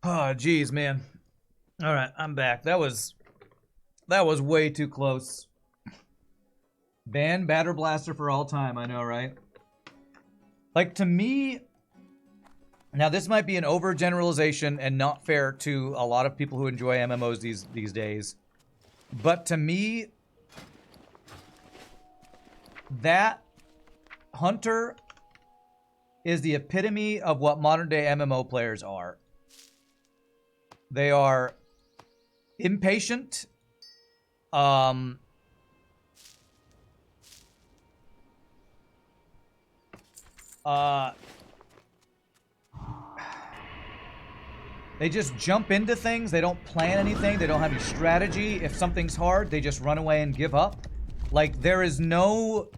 Oh, geez, man. All right, I'm back. That was way too close. Ban Batter Blaster for all time. I know, right? Like, to me, now this might be an overgeneralization and not fair to a lot of people who enjoy MMOs these days, but to me, that Hunter is the epitome of what modern day MMO players are. They are impatient, they just jump into things. They don't plan anything. They don't have any strategy. If something's hard, they just run away and give up. Like, there is no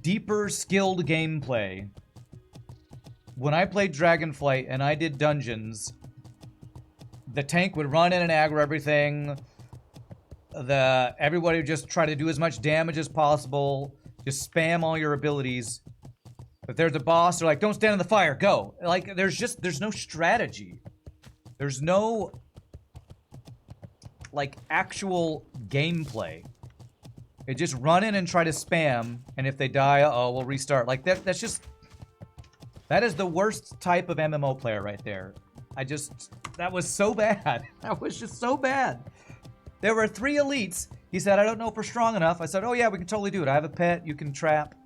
deeper skilled gameplay. When I played Dragonflight and I did dungeons, the tank would run in and aggro everything. Everybody would just try to do as much damage as possible. Just spam all your abilities. If there's a boss, they're like, don't stand in the fire, go. Like, there's no strategy. There's no, like, actual gameplay. They just run in and try to spam, and if they die, uh-oh, we'll restart. Like, that is the worst type of MMO player right there. That was so bad. That was just so bad. There were 3 elites. He said, I don't know if we're strong enough. I said, oh yeah, we can totally do it. I have a pet, you can trap.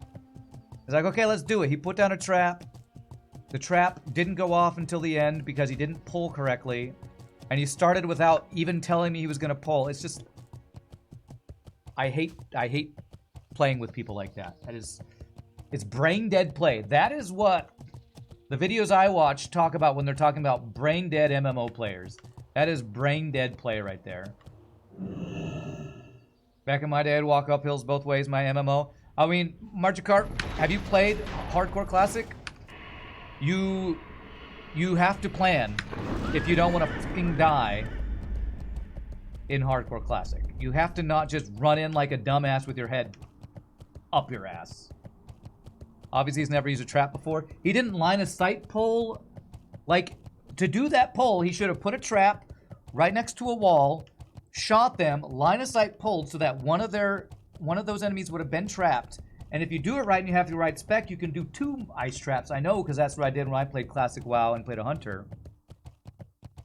He's like, okay, let's do it. He put down a trap. The trap didn't go off until the end because he didn't pull correctly. And he started without even telling me he was going to pull. It's just... I hate playing with people like that. It's brain dead play. That is what the videos I watch talk about when they're talking about brain dead MMO players. That is brain dead play right there. Back in my day, I'd walk up hills both ways, my MMO. I mean, Magikarp, have you played Hardcore Classic? You have to plan if you don't want to fucking die in Hardcore Classic. You have to not just run in like a dumbass with your head up your ass. Obviously, he's never used a trap before. He didn't line of sight pull. Like, to do that pull, he should have put a trap right next to a wall, shot them, line of sight pulled so that one of those enemies would have been trapped. And if you do it right and you have the right spec, you can do 2 ice traps. I know, because that's what I did when I played Classic WoW and played a Hunter.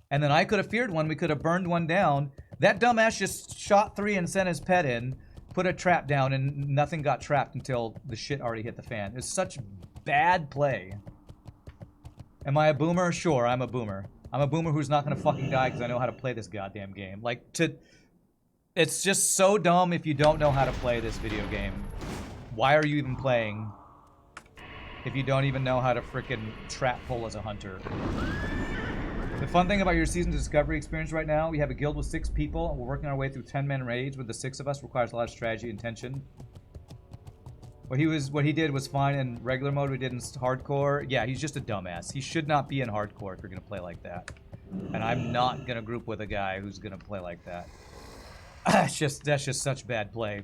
And then I could have feared one. We could have burned one down. That dumbass just shot 3 and sent his pet in, put a trap down, and nothing got trapped until the shit already hit the fan. It's such bad play. Am I a boomer? Sure, I'm a boomer. I'm a boomer who's not gonna fucking die because I know how to play this goddamn game. Like, it's just so dumb if you don't know how to play this video game. Why are you even playing if you don't even know how to frickin' trap pull as a hunter? The fun thing about your season discovery experience right now, we have a guild with 6 people, and we're working our way through 10-man raids with the 6 of us. Requires a lot of strategy and tension. What he did was fine in regular mode. We did in hardcore. Yeah, he's just a dumbass. He should not be in hardcore if you're gonna play like that. And I'm not gonna group with a guy who's gonna play like that. That's just such bad play.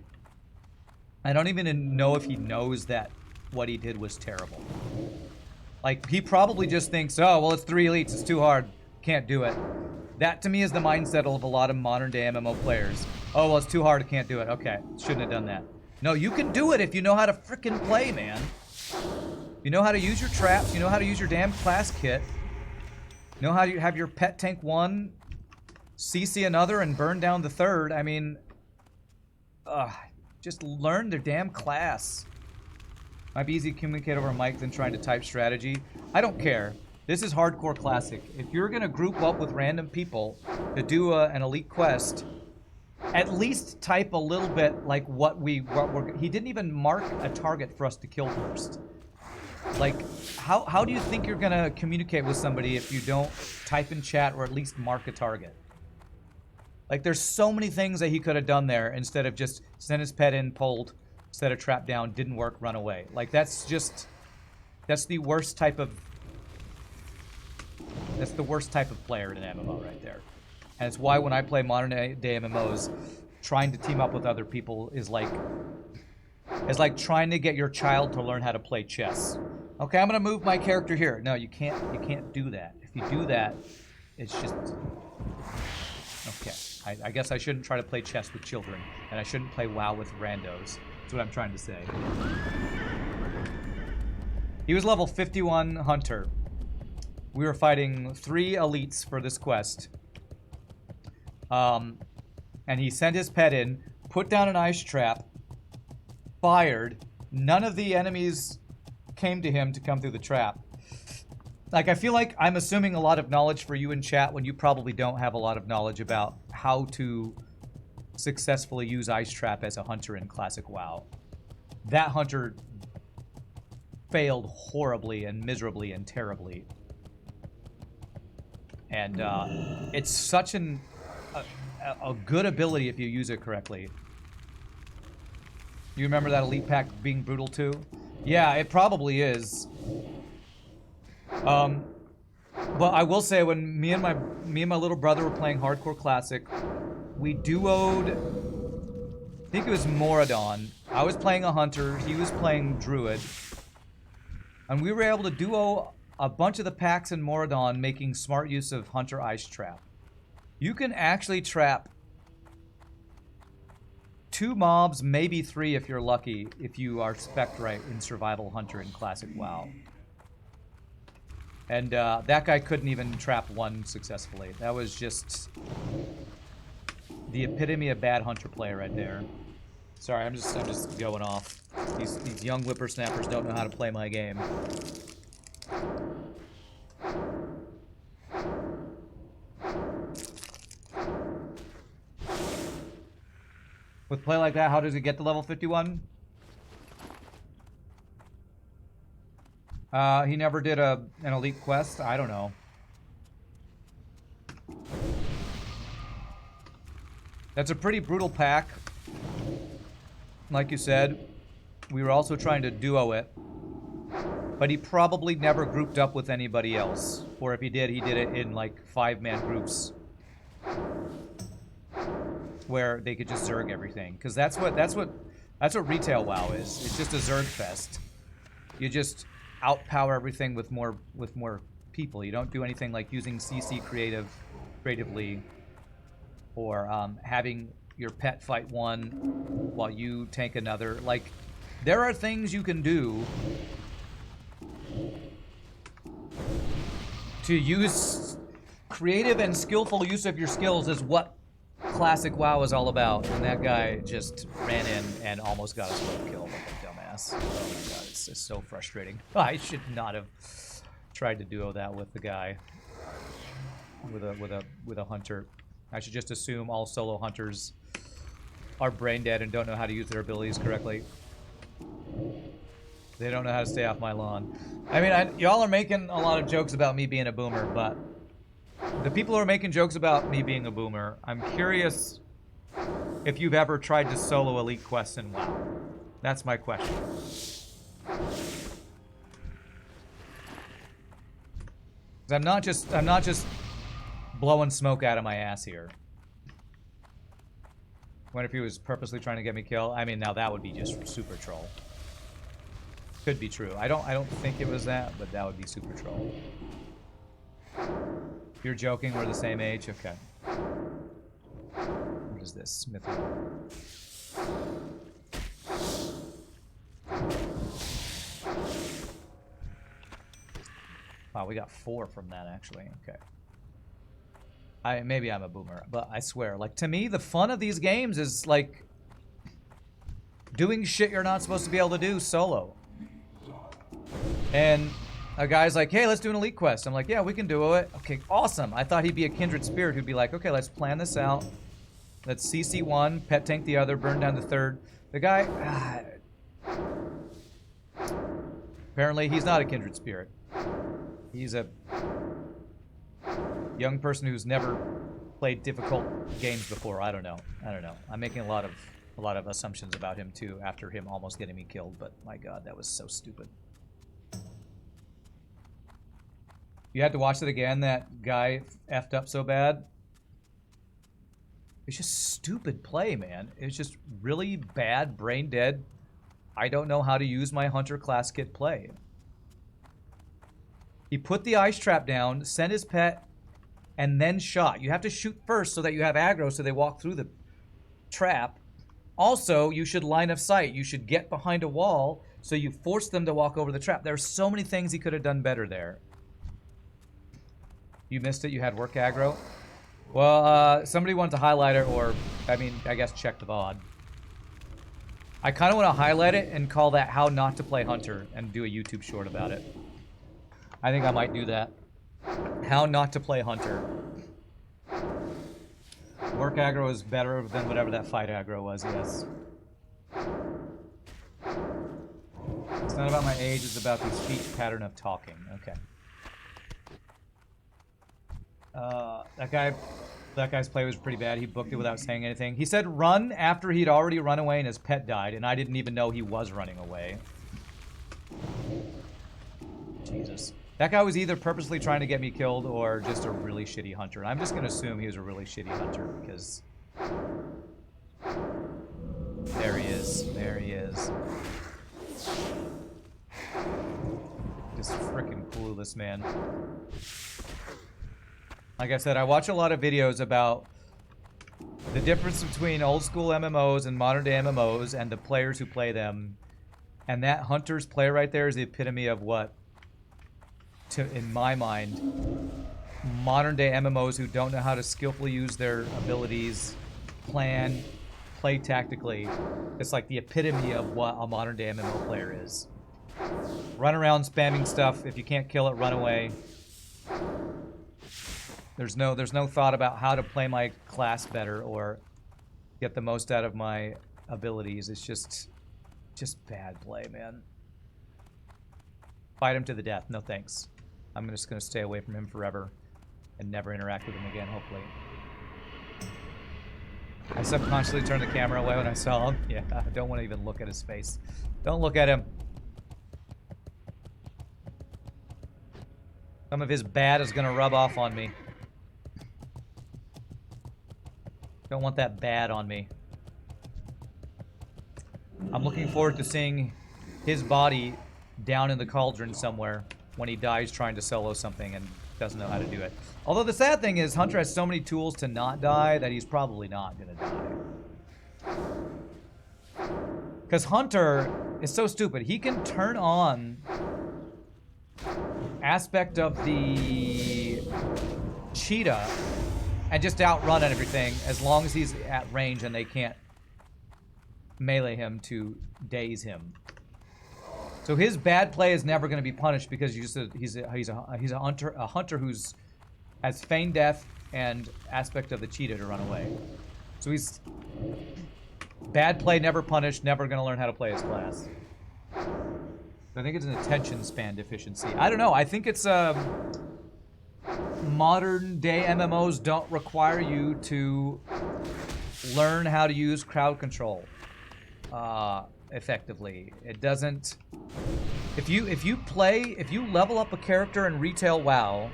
I don't even know if he knows that what he did was terrible. Like, he probably just thinks, oh, well, it's 3 elites, it's too hard, can't do it. That, to me, is the mindset of a lot of modern-day MMO players. Oh, well, it's too hard, I can't do it. Okay, shouldn't have done that. No, you can do it if you know how to frickin' play, man. You know how to use your traps, you know how to use your damn class kit. You know how to have your pet tank 1, CC another, and burn down the 3rd. I mean, just learn their damn class. Might be easy to communicate over a mic than trying to type strategy. I don't care. This is Hardcore Classic. If you're gonna group up with random people to do an elite quest, at least type a little bit like he didn't even mark a target for us to kill first. Like, how do you think you're gonna communicate with somebody if you don't type in chat or at least mark a target? Like, there's so many things that he could have done there instead of just send his pet in, pulled, set a trap down, didn't work, run away. Like, that's the worst type of player in an MMO right there. And it's why when I play modern day MMOs, trying to team up with other people is like trying to get your child to learn how to play chess. Okay, I'm gonna move my character here. No, you can't do that. If you do that, it's just... Okay. I guess I shouldn't try to play chess with children, and I shouldn't play WoW with randos. That's what I'm trying to say. He was level 51 Hunter. We were fighting 3 elites for this quest. And he sent his pet in, put down an ice trap, fired. None of the enemies came to him to come through the trap. Like, I feel like I'm assuming a lot of knowledge for you in chat when you probably don't have a lot of knowledge about how to successfully use Ice Trap as a hunter in Classic WoW. That hunter failed horribly and miserably and terribly. And it's such a good ability if you use it correctly. You remember that elite pack being brutal too? Yeah, it probably is. But I will say, when me and my little brother were playing Hardcore Classic, we duoed. I think it was Moradon. I was playing a hunter. He was playing druid, and we were able to duo a bunch of the packs in Moradon, making smart use of Hunter Ice Trap. You can actually trap 2 mobs, maybe 3 if you're lucky, if you are spec'd right in Survival Hunter in Classic WoW. And that guy couldn't even trap 1 successfully. That was just the epitome of bad hunter play right there. Sorry, I'm just going off. These young whippersnappers don't know how to play my game. With play like that, how does it get to level 51? He never did an elite quest? I don't know. That's a pretty brutal pack. Like you said, we were also trying to duo it. But he probably never grouped up with anybody else. Or if he did it in like 5-man groups. Where they could just Zerg everything. Because that's what retail WoW is. It's just a Zerg fest. You just outpower everything with more people. You don't do anything like using CC creatively, or having your pet fight one while you tank another. Like, there are things you can do to use creative and skillful use of your skills is what Classic WoW is all about. And that guy just ran in and almost got us both killed like a dumbass. Oh my god, it's just so frustrating. I should not have tried to duo that with the guy. With a hunter. I should just assume all solo hunters are brain dead and don't know how to use their abilities correctly. They don't know how to stay off my lawn. I mean, y'all are making a lot of jokes about me being a boomer, but the people who are making jokes about me being a boomer, I'm curious if you've ever tried to solo elite quests in WoW. That's my question. I'm not just blowing smoke out of my ass here. What if he was purposely trying to get me killed? I mean, now that would be just super troll. Could be true. I don't think it was that, but that would be super troll. If you're joking, we're the same age? Okay. What is this? Mythical. Wow, we got 4 from that, actually. Okay. Maybe I'm a boomer, but I swear, like, to me, the fun of these games is, like, doing shit you're not supposed to be able to do solo. And a guy's like, hey, let's do an elite quest. I'm like, yeah, we can do it. Okay, awesome. I thought he'd be a kindred spirit who'd be like, okay, let's plan this out. Let's CC one, pet tank the other, burn down the third. The guy... apparently, he's not a kindred spirit. He's a young person who's never played difficult games before. I don't know. I'm making a lot of assumptions about him too after him almost getting me killed, but my god, that was so stupid. You had to watch it again, that guy effed up so bad. It's just stupid play, man. It's just really bad, brain dead. I don't know how to use my hunter class kit play. He put the ice trap down, sent his pet, and then shot. You have to shoot first so that you have aggro so they walk through the trap. Also, you should line of sight. You should get behind a wall so you force them to walk over the trap. There are so many things he could have done better there. You missed it. You had work aggro. Well, somebody wanted to highlight it or, I mean, I guess check the VOD. I kind of want to highlight it and call that How Not to Play Hunter and do a YouTube short about it. I think I might do that. How Not to Play Hunter. Work aggro is better than whatever that fight aggro was, yes. It's not about my age, it's about the speech pattern of talking. Okay. That guy's play was pretty bad. He booked it without saying anything. He said run after he'd already run away and his pet died, and I didn't even know he was running away. Jesus. That guy was either purposely trying to get me killed or just a really shitty hunter. And I'm just going to assume he was a really shitty hunter because... There he is. There he is. Just freaking clueless, man. Like I said, I watch a lot of videos about the difference between old school MMOs and modern day MMOs and the players who play them. And that hunter's play right there is the epitome of what, in my mind, modern day MMOs who don't know how to skillfully use their abilities, plan, play tactically. It's like the epitome of what a modern day MMO player is. Run around spamming stuff. If you can't kill it, run away. There's no thought about how to play my class better or get the most out of my abilities. It's just bad play, man. Fight him to the death. No thanks. I'm just going to stay away from him forever and never interact with him again, hopefully. I subconsciously turned the camera away when I saw him. Yeah, I don't want to even look at his face. Don't look at him. Some of his bad is going to rub off on me. Don't want that bad on me. I'm looking forward to seeing his body down in the cauldron somewhere when he dies trying to solo something and doesn't know how to do it. Although the sad thing is Hunter has so many tools to not die that he's probably not going to die. Because Hunter is so stupid. He can turn on aspect of the cheetah and just outrun and everything as long as he's at range and they can't melee him to daze him. So his bad play is never going to be punished because he's a hunter who's has feigned death and aspect of the cheetah to run away. So he's bad play never punished, never going to learn how to play his class. I think it's an attention span deficiency. I don't know. I think it's modern day MMOs don't require you to learn how to use crowd control effectively. It doesn't. If you level up a character in retail WoW,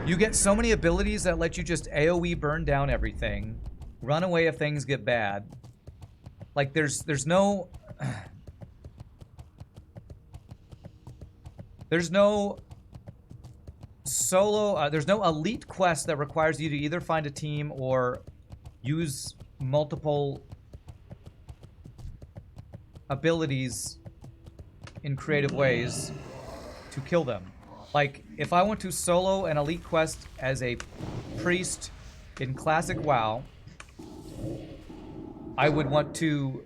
you get so many abilities that let you just AoE burn down everything, run away if things get bad. Like there's no solo, there's no elite quest that requires you to either find a team or use multiple abilities in creative ways to kill them. Like, if I want to solo an elite quest as a priest in classic WoW, I would want to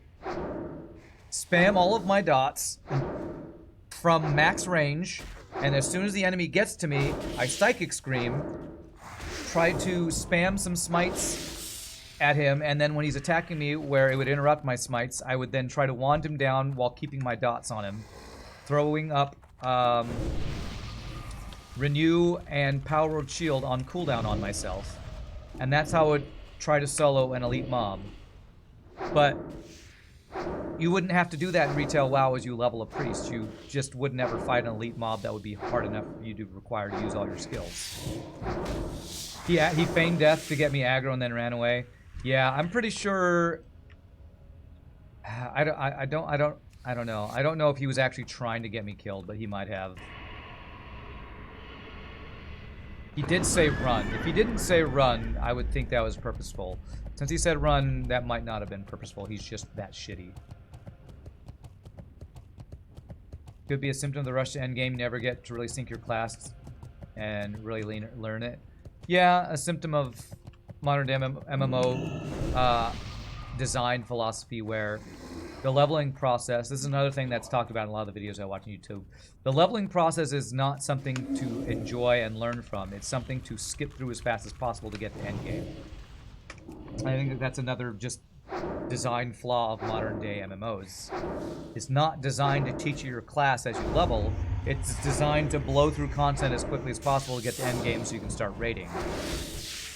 spam all of my dots from max range, and as soon as the enemy gets to me, I Psychic Scream, try to spam some smites at him, and then when he's attacking me where it would interrupt my smites, I would then try to wand him down while keeping my dots on him, throwing up Renew and Power Word Shield on cooldown on myself. And that's how I would try to solo an elite mob. But you wouldn't have to do that in retail WoW as you level a priest. You just would never fight an elite mob that would be hard enough for you to require to use all your skills. He feigned death to get me aggro and then ran away. Yeah, I'm pretty sure. I don't I don't know. I don't know if he was actually trying to get me killed, but he might have. He did say run. If he didn't say run, I would think that was purposeful. Since he said run, that might not have been purposeful. He's just that shitty. Could be a symptom of the rush to endgame. Never get to really sync your class and really learn it. Yeah, a symptom of modern day MMO design philosophy where the leveling process, this is another thing that's talked about in a lot of the videos I watch on YouTube. The leveling process is not something to enjoy and learn from. It's something to skip through as fast as possible to get to endgame. I think that's another just design flaw of modern day MMOs. It's not designed to teach you your class as you level. It's designed to blow through content as quickly as possible to get to endgame so you can start raiding.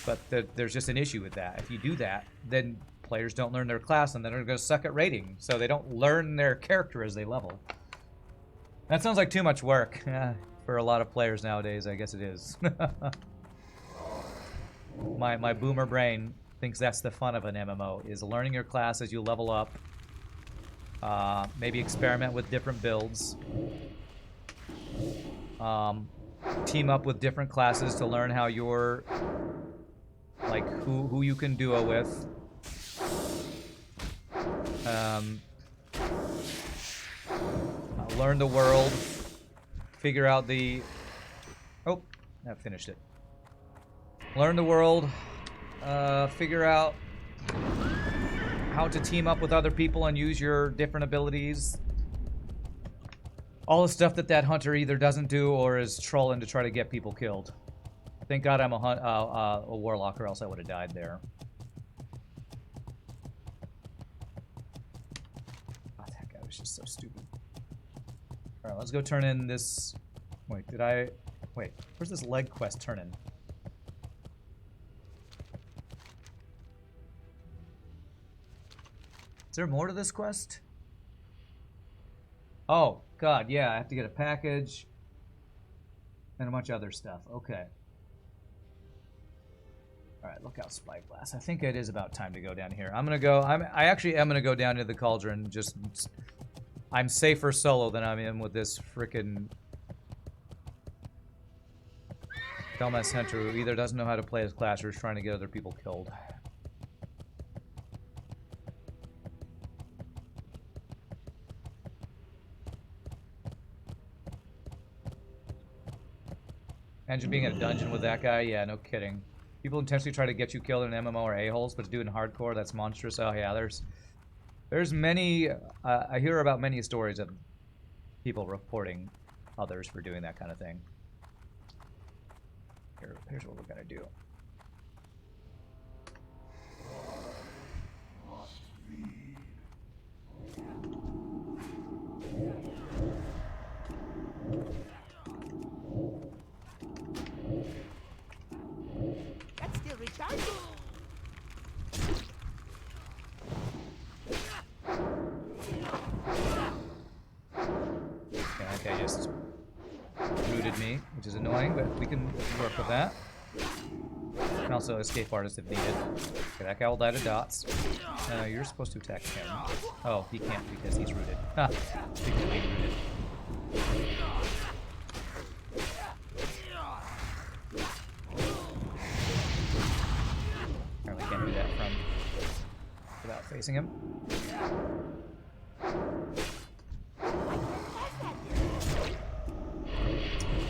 But there's just an issue with that. If you do that, then players don't learn their class, and then they're going to suck at raiding. So they don't learn their character as they level. That sounds like too much work for a lot of players nowadays. I guess it is. My boomer brain thinks that's the fun of an MMO, is learning your class as you level up. Maybe experiment with different builds. Team up with different classes to learn how you're, like, who you can duo with. Learn the world, figure out the... Oh, I finished it. Learn the world, figure out how to team up with other people and use your different abilities. All the stuff that hunter either doesn't do or is trolling to try to get people killed. Thank God I'm a warlock, or else I would have died there. Oh, that guy was just so stupid. Alright, let's go turn in this... Wait, did I... Wait, where's this leg quest turn in? Is there more to this quest? Oh, God, yeah, I have to get a package and a bunch of other stuff. Okay. Alright, look out, Spyglass. I think it is about time to go down here. I'm gonna go... I actually am gonna go down to the cauldron. Just... I'm safer solo than I'm in with this frickin' dumbass hunter who either doesn't know how to play his class or is trying to get other people killed. Imagine being in a dungeon with that guy? Yeah, no kidding. People intentionally try to get you killed in an MMO or a-holes, but to do it in hardcore, that's monstrous. Oh yeah, there's many, I hear about many stories of people reporting others for doing that kind of thing. Here's what we're gonna do. That's still recharging. Okay, just rooted me, which is annoying, but we can work with that. And also escape artist if needed. Okay, that guy will die to dots. You're supposed to attack him. Oh, he can't because he's rooted. Ha! He can be rooted. Apparently can't do that without facing him.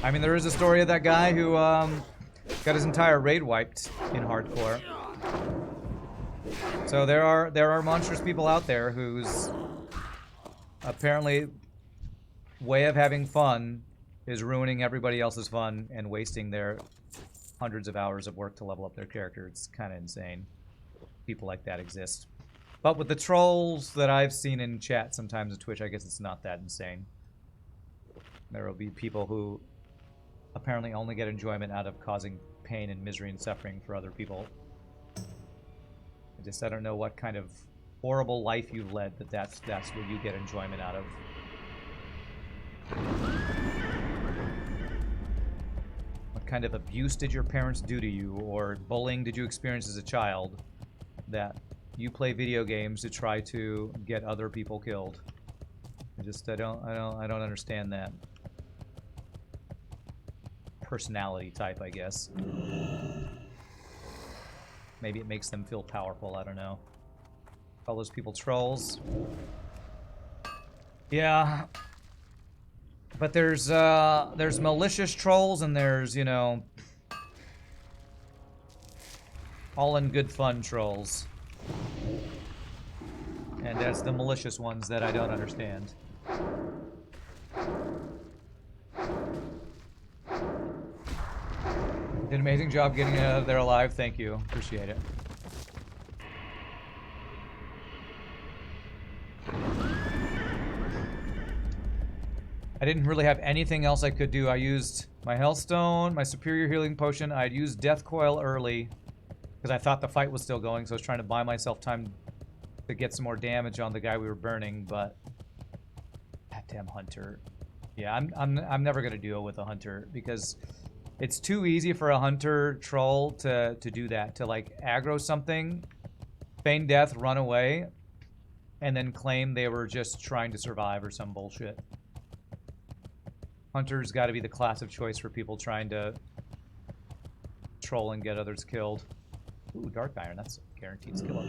I mean, there is a story of that guy who got his entire raid wiped in hardcore. So there are monstrous people out there whose apparently way of having fun is ruining everybody else's fun and wasting their hundreds of hours of work to level up their character. It's kind of insane. People like that exist. But with the trolls that I've seen in chat sometimes on Twitch, I guess it's not that insane. There will be people who apparently only get enjoyment out of causing pain and misery and suffering for other people. I don't know what kind of horrible life you've led that's what you get enjoyment out of. What kind of abuse did your parents do to you, or bullying did you experience as a child that you play video games to try to get other people killed? I don't understand that personality type, I guess. Maybe it makes them feel powerful, I don't know. Call those people trolls. Yeah. But there's malicious trolls and there's, you know, all in good fun trolls. And that's the malicious ones that I don't understand. Did an amazing job getting out of there alive. Thank you. Appreciate it. I didn't really have anything else I could do. I used my Hellstone, my Superior Healing Potion. I'd used Death Coil early because I thought the fight was still going, so I was trying to buy myself time to get some more damage on the guy we were burning, but that damn hunter. Yeah, I'm never gonna deal with a hunter because it's too easy for a hunter troll to do that, to like aggro something, feign death, run away, and then claim they were just trying to survive or some bullshit. Hunter's got to be the class of choice for people trying to troll and get others killed. Ooh, Dark Iron, that's a guaranteed skill up.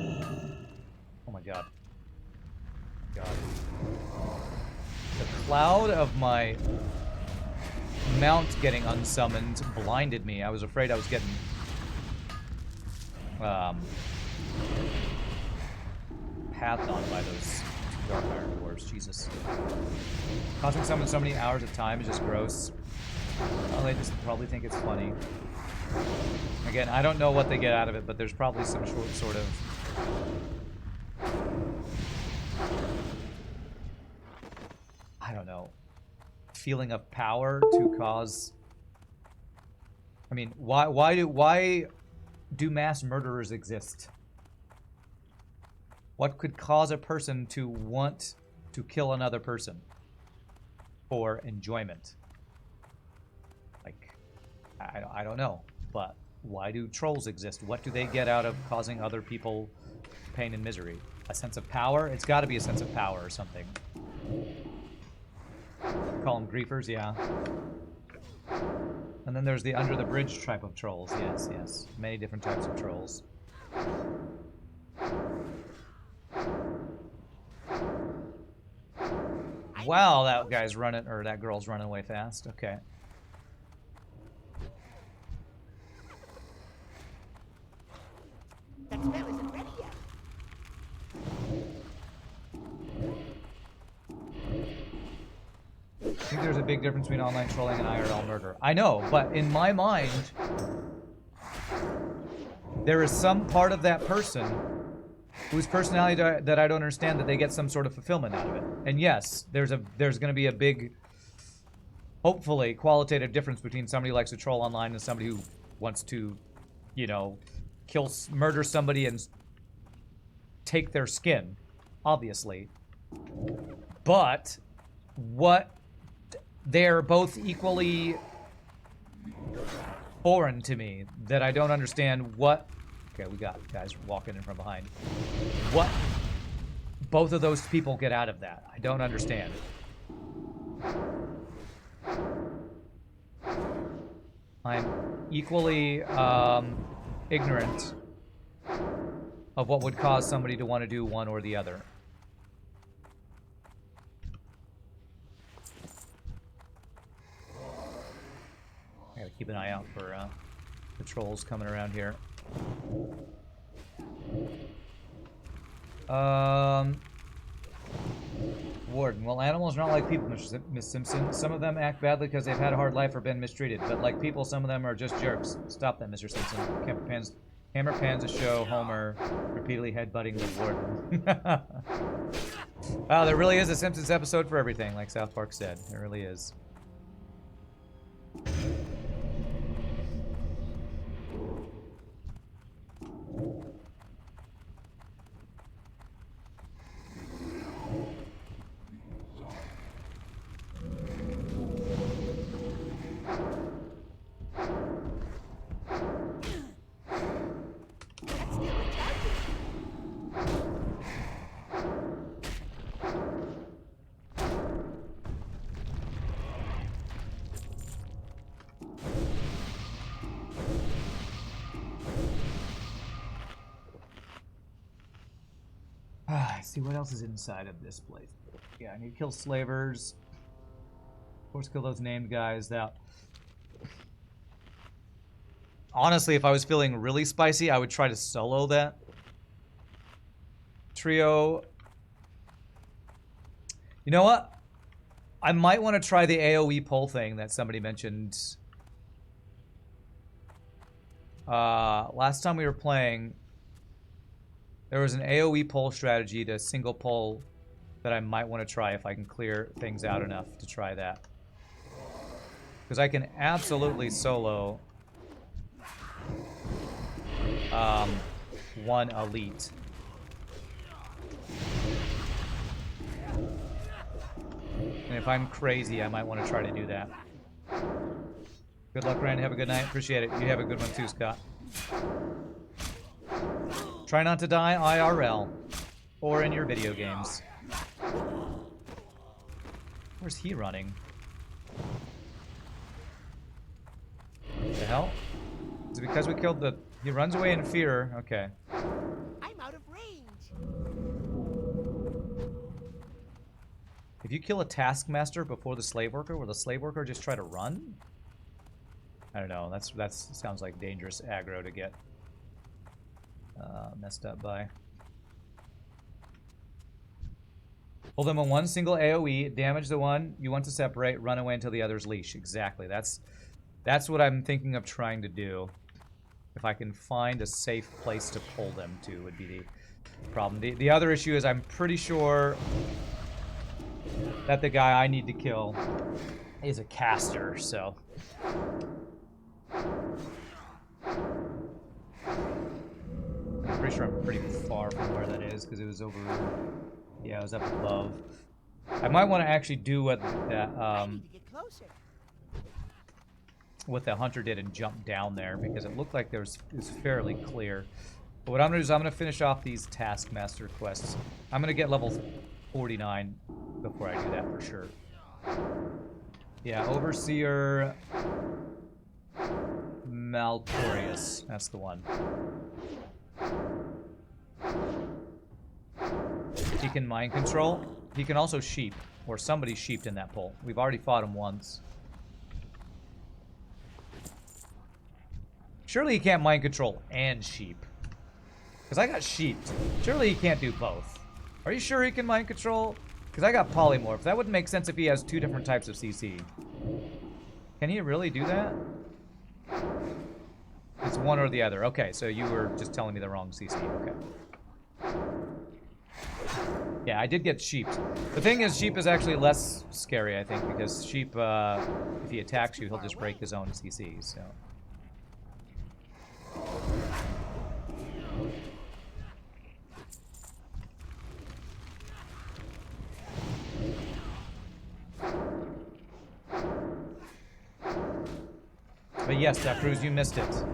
Oh my god. God. The cloud of my mount getting unsummoned blinded me. I was afraid I was getting pathed on by those Dark Iron dwarves. Jesus. Causing someone so many hours of time is just gross. Well, they just probably think it's funny. Again, I don't know what they get out of it, but there's probably some sort of I don't know, feeling of power to cause. I mean, why do mass murderers exist? What could cause a person to want to kill another person for enjoyment? Like, I don't know, but why do trolls exist? What do they get out of causing other people pain and misery? A sense of power? It's got to be a sense of power or something. Call them griefers, yeah. And then there's the under the bridge type of trolls. Yes, yes. Many different types of trolls. Wow, that guy's running, or that girl's running away fast. Okay. That spell isn't ready yet. I think there's a big difference between online trolling and IRL murder. I know, but in my mind, there is some part of that person whose personality that I don't understand, that they get some sort of fulfillment out of it. And yes, there's going to be a big, hopefully, qualitative difference between somebody who likes to troll online and somebody who wants to, you know, murder somebody and take their skin, obviously. But they're both equally foreign to me, that I don't understand what. Okay, we got guys walking in from behind. What both of those people get out of that, I don't understand. I'm equally ignorant of what would cause somebody to want to do one or the other. I gotta keep an eye out for the trolls coming around here. Warden. Well, animals are not like people, Miss Simpson. Some of them act badly because they've had a hard life or been mistreated. But like people, some of them are just jerks. Stop that, Mr. Simpson. Hammer pans a show Homer repeatedly headbutting the warden. Wow, there really is a Simpsons episode for everything, like South Park said. There really is. see what else is inside of this place. Yeah, I need to kill slavers. Of course, kill those named guys. That. Honestly, if I was feeling really spicy, I would try to solo that trio. You know what? I might want to try the AoE pull thing that somebody mentioned. Last time we were playing, there was an AoE pull strategy to single pull that I might want to try if I can clear things out enough to try that. Because I can absolutely solo one elite. And if I'm crazy, I might want to try to do that. Good luck, Ryan. Have a good night. Appreciate it. You have a good one too, Scott. Try not to die IRL. Or in your video games. Where's he running? What the hell? Is it because we killed the... He runs away in fear. Okay. I'm out of range. If you kill a taskmaster before the slave worker, will the slave worker just try to run? I don't know. That sounds like dangerous aggro to get messed up by. Hold them on one single AoE, damage the one you want to separate, run away until the other's leash. Exactly. That's what I'm thinking of trying to do. If I can find a safe place to pull them to would be the problem. The other issue is I'm pretty sure that the guy I need to kill is a caster, so... I'm pretty sure I'm pretty far from where that is, because it was over... Yeah, it was up above. I might want to actually do what that, I need to get closer. what the hunter did and jump down there, because it looked like it was fairly clear. But what I'm going to do is I'm going to finish off these Taskmaster quests. I'm going to get level 49 before I do that for sure. Yeah, Overseer Maltorius. That's the one. He can mind control. He can also sheep, or somebody sheeped in that pull. We've already fought him once. Surely he can't mind control and sheep. Because I got sheeped. Surely he can't do both. Are you sure he can mind control? Because I got polymorph. That wouldn't make sense if he has two different types of CC. Can he really do that? It's one or the other. Okay, so you were just telling me the wrong CC. Okay. Yeah, I did get sheeped. The thing is, sheep is actually less scary, I think, because sheep, if he attacks you, he'll just break his own CC, so... But yes, that Cruz, you missed it.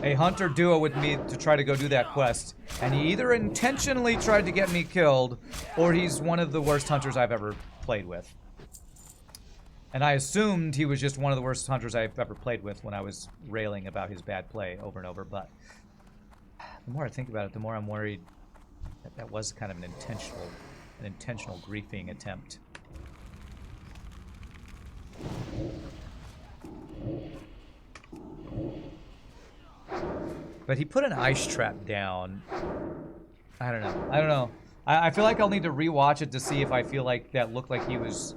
A hunter duo with me to try to go do that quest, and he either intentionally tried to get me killed, or he's one of the worst hunters I've ever played with. And I assumed he was just one of the worst hunters I've ever played with when I was railing about his bad play over and over, but the more I think about it, the more I'm worried that that was kind of an intentional griefing attempt. But he put an ice trap down. I don't know. I feel like I'll need to rewatch it to see if I feel like that looked like he was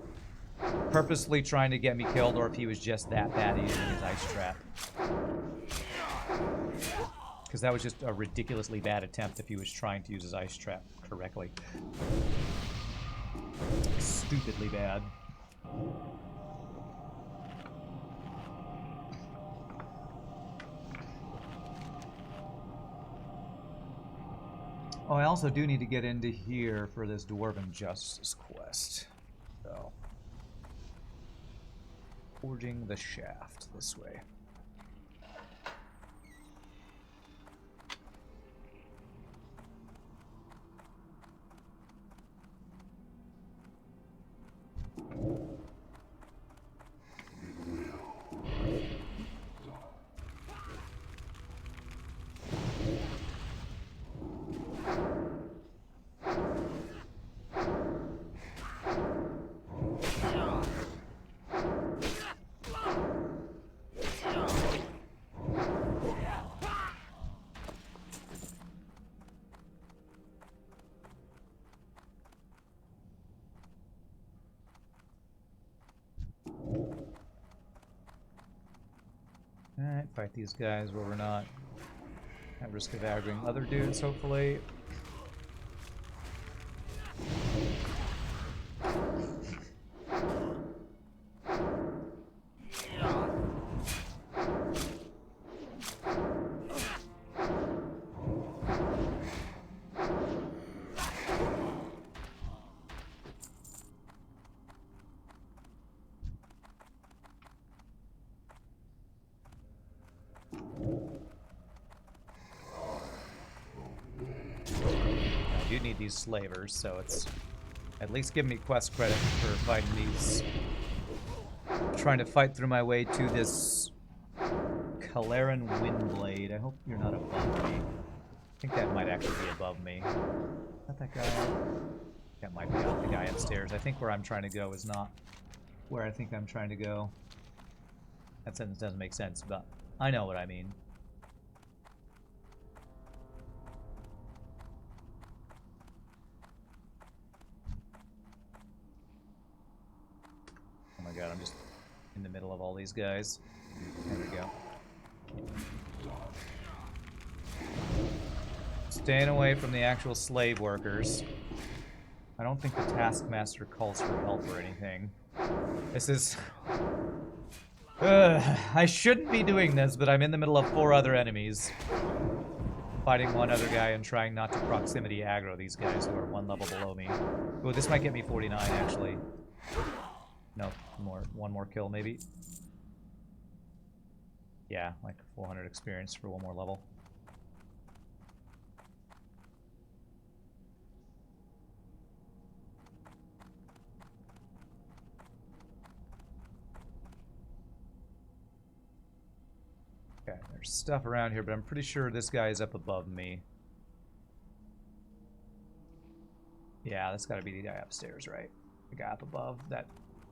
purposely trying to get me killed, or if he was just that bad at using his ice trap. Because that was just a ridiculously bad attempt if he was trying to use his ice trap correctly. Stupidly bad. Oh, I also do need to get into here for this Dwarven Justice quest. So, forging the shaft this way. Alright, fight these guys where we're not at risk of aggroing other dudes, hopefully. I do need these slavers, so it's at least give me quest credit for fighting these. Trying to fight through my way to this Calaran Windblade. I hope you're not above me. I think that might actually be above me. Is that that guy? That might be the guy upstairs. I think where I'm trying to go is not where I think I'm trying to go. That sentence doesn't make sense, but I know what I mean. Oh my god, I'm just in the middle of all these guys. There we go. Staying away from the actual slave workers. I don't think the Taskmaster calls for help or anything. This is... I shouldn't be doing this, but I'm in the middle of 4 other enemies. Fighting one other guy and trying not to proximity aggro these guys who are 1 level below me. Ooh, this might get me 49, actually. No, one more kill, maybe. Yeah, like 400 experience for 1 more level. Okay, there's stuff around here, but I'm pretty sure this guy is up above me. Yeah, that's gotta be the guy upstairs, right? The guy up above, that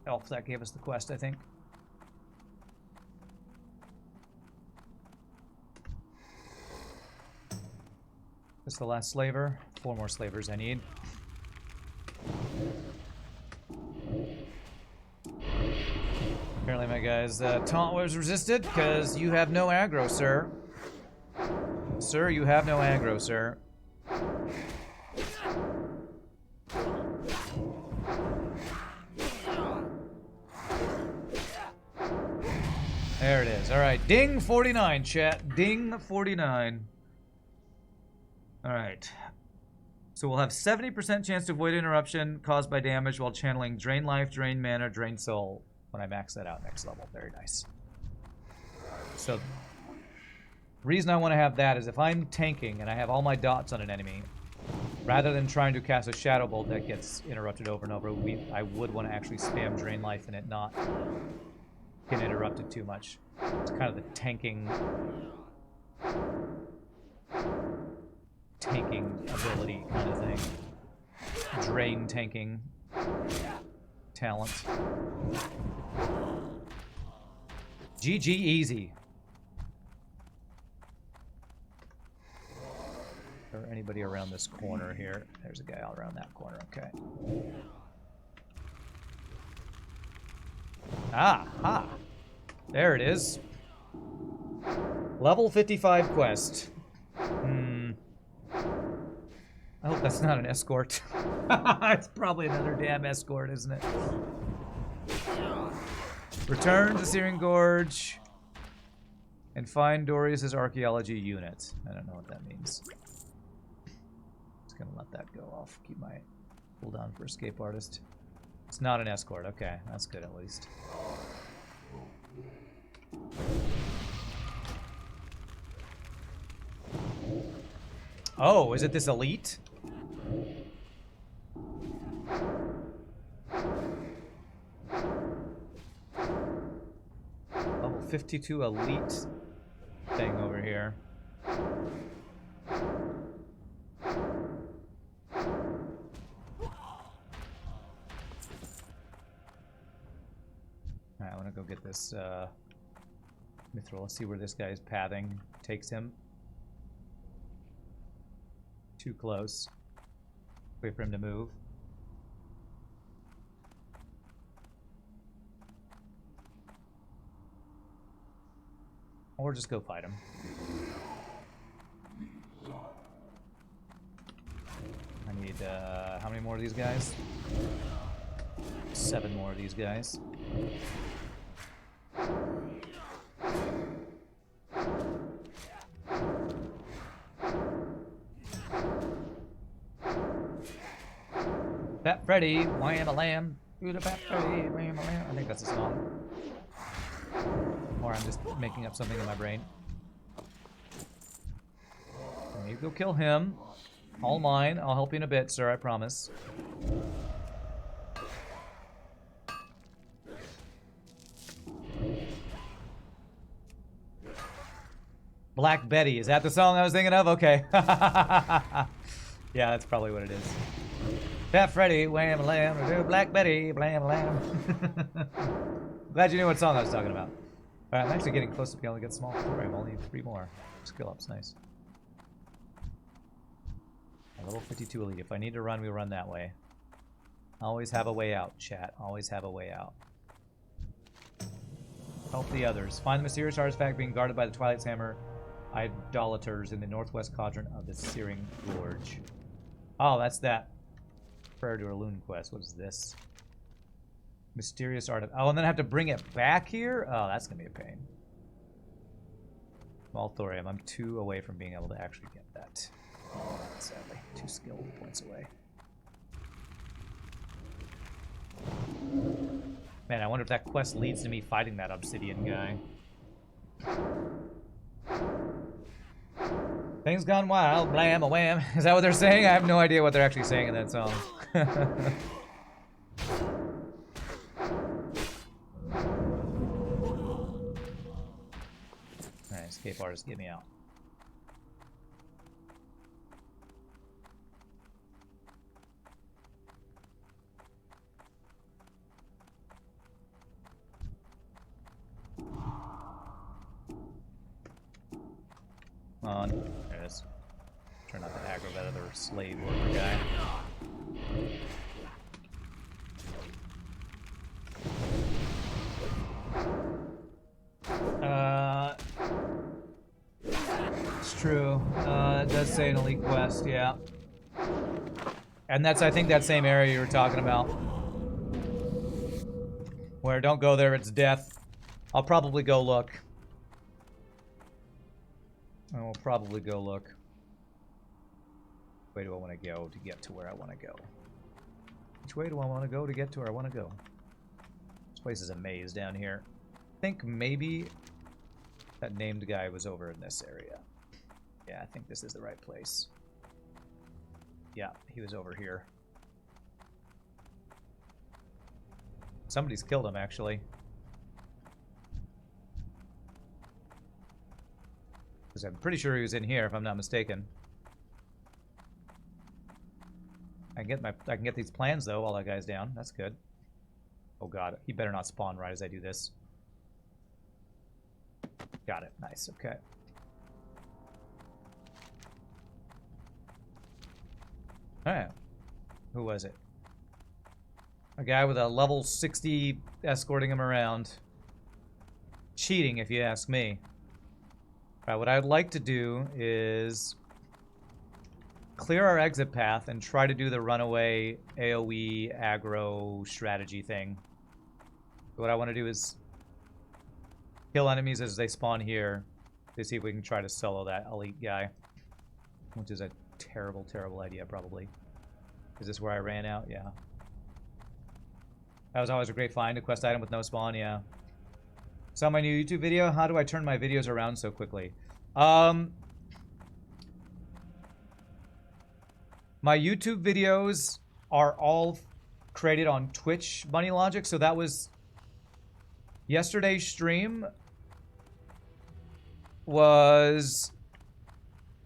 elf that gave us the quest, I think. This is the last slaver. 4 more slavers I need. Apparently my guy's taunt was resisted because you have no aggro, sir. Sir, you have no aggro, sir. There it is. Alright, ding 49, chat. Ding 49. Alright. So we'll have 70% chance to avoid interruption caused by damage while channeling Drain Life, Drain Mana, Drain Soul when I max that out next level. Very nice. So, the reason I want to have that is if I'm tanking and I have all my dots on an enemy, rather than trying to cast a Shadow Bolt that gets interrupted over and over, I would want to actually spam Drain Life and it not get interrupted too much. It's kind of the tanking ability kind of thing. Drain tanking talent. GG easy. Or anybody around this corner here? There's a guy all around that corner, okay. Ah! There it is. Level 55 quest. I hope that's not an escort. It's probably another damn escort, isn't it? Return to Searing Gorge and find Dorius's archaeology unit. I don't know what that means. Just gonna let that go off. Keep my cooldown for escape artist. It's not an escort. Okay, that's good at least. Oh, is it this elite? Level 52 elite thing over here. Alright, I want to go get this Mithril. Let's see where this guy's pathing takes him. Too close. Wait for him to move. Or just go fight him. I need, how many more of these guys? 7 more of these guys. Fat Freddy, wham-a-lamb, do the Fat Freddy, wham-a-lamb. I think that's a song. Or I'm just making up something in my brain. You go kill him. All mine. I'll help you in a bit, sir, I promise. Black Betty. Is that the song I was thinking of? Okay. Yeah, that's probably what it is. Fat Freddy, wham-a-lamb, Black Betty, blam-a-lamb. Glad you knew what song I was talking about. Alright, I'm actually getting close to being able to get small for him. Only 3 more. Skill up's nice. A level 52 elite. If I need to run, we run that way. Always have a way out, chat. Always have a way out. Help the others. Find the mysterious artifact being guarded by the Twilight's Hammer idolaters in the northwest quadrant of the Searing Gorge. Oh, that's that. Prayer to a Loon quest. What is this? Mysterious artifact. Oh, and then I have to bring it back here? Oh, that's going to be a pain. Small thorium. I'm 2 away from being able to actually get that. Sadly. 2 skill points away. Man, I wonder if that quest leads to me fighting that obsidian guy. Things gone wild, blam a wham. Is that what they're saying? I have no idea what they're actually saying in that song. Alright, escape artist, get me out. Come on. There it is. Try not to aggro that other slave worker guy. It's true. It does say an elite quest, yeah. And that's, I think, that same area you were talking about. Where don't go there, it's death. I'll probably go look. I will probably go look. Which way do I want to go to get to where I want to go? Which way do I want to go to get to where I want to go? This place is a maze down here. I think maybe that named guy was over in this area. Yeah, I think this is the right place. Yeah, he was over here. Somebody's killed him, actually. Because I'm pretty sure he was in here, if I'm not mistaken. I can get these plans though while that guy's down. That's good. Oh god, he better not spawn right as I do this. Got it. Nice. Okay. Alright. Who was it? A guy with a level 60 escorting him around. Cheating, if you ask me. Alright, what I'd like to do is clear our exit path and try to do the runaway AoE aggro strategy thing. What I want to do is kill enemies as they spawn here to see if we can try to solo that elite guy. Which is a terrible, terrible idea, probably. Is this where I ran out? Yeah. That was always a great find, a quest item with no spawn, yeah. Saw my new YouTube video. How do I turn my videos around so quickly? My YouTube videos are all created on Twitch money logic, so that was yesterday's stream was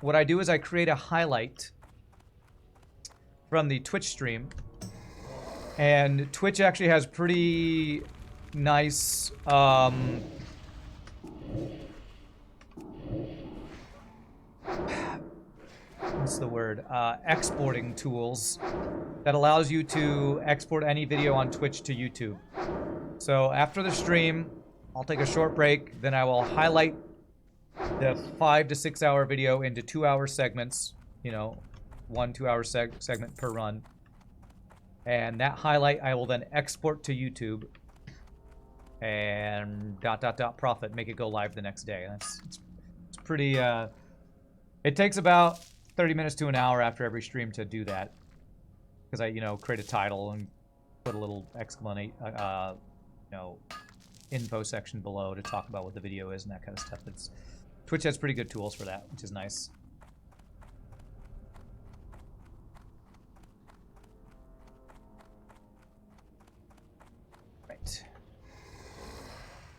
what I do is I create a highlight from the Twitch stream, and Twitch actually has pretty nice what's the word? Exporting tools that allows you to export any video on Twitch to YouTube. So after the stream, I'll take a short break, then I will highlight the 5 to 6 hour video into 2-hour segments, you know, 1 2-hour segment per run. And that highlight I will then export to YouTube and ... profit, make it go live the next day. It's pretty, it takes about 30 minutes to an hour after every stream to do that. Because I, you know, create a title and put a little info section below to talk about what the video is and that kind of stuff. Twitch has pretty good tools for that, which is nice. Right.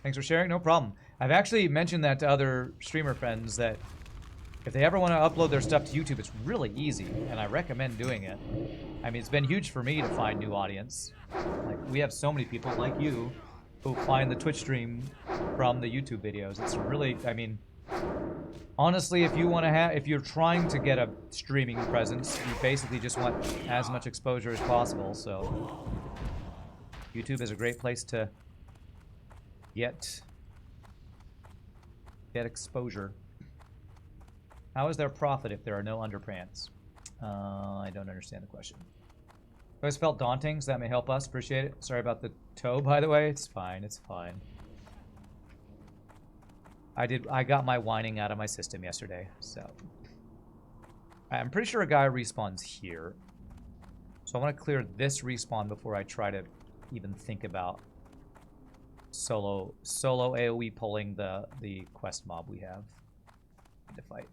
Thanks for sharing, no problem. I've actually mentioned that to other streamer friends that if they ever want to upload their stuff to YouTube, it's really easy, and I recommend doing it. I mean, it's been huge for me to find new audience. Like, we have so many people like you who find the Twitch stream from the YouTube videos. It's really, I mean, honestly, if you're trying to get a streaming presence, you basically just want as much exposure as possible, so YouTube is a great place to get exposure. How is there profit if there are no underpants? I don't understand the question. Always felt daunting, so that may help us. Appreciate it. Sorry about the toe, by the way. It's fine. It's fine. I got my whining out of my system yesterday, so I'm pretty sure a guy respawns here. So I want to clear this respawn before I try to even think about solo AoE pulling the quest mob we have to fight.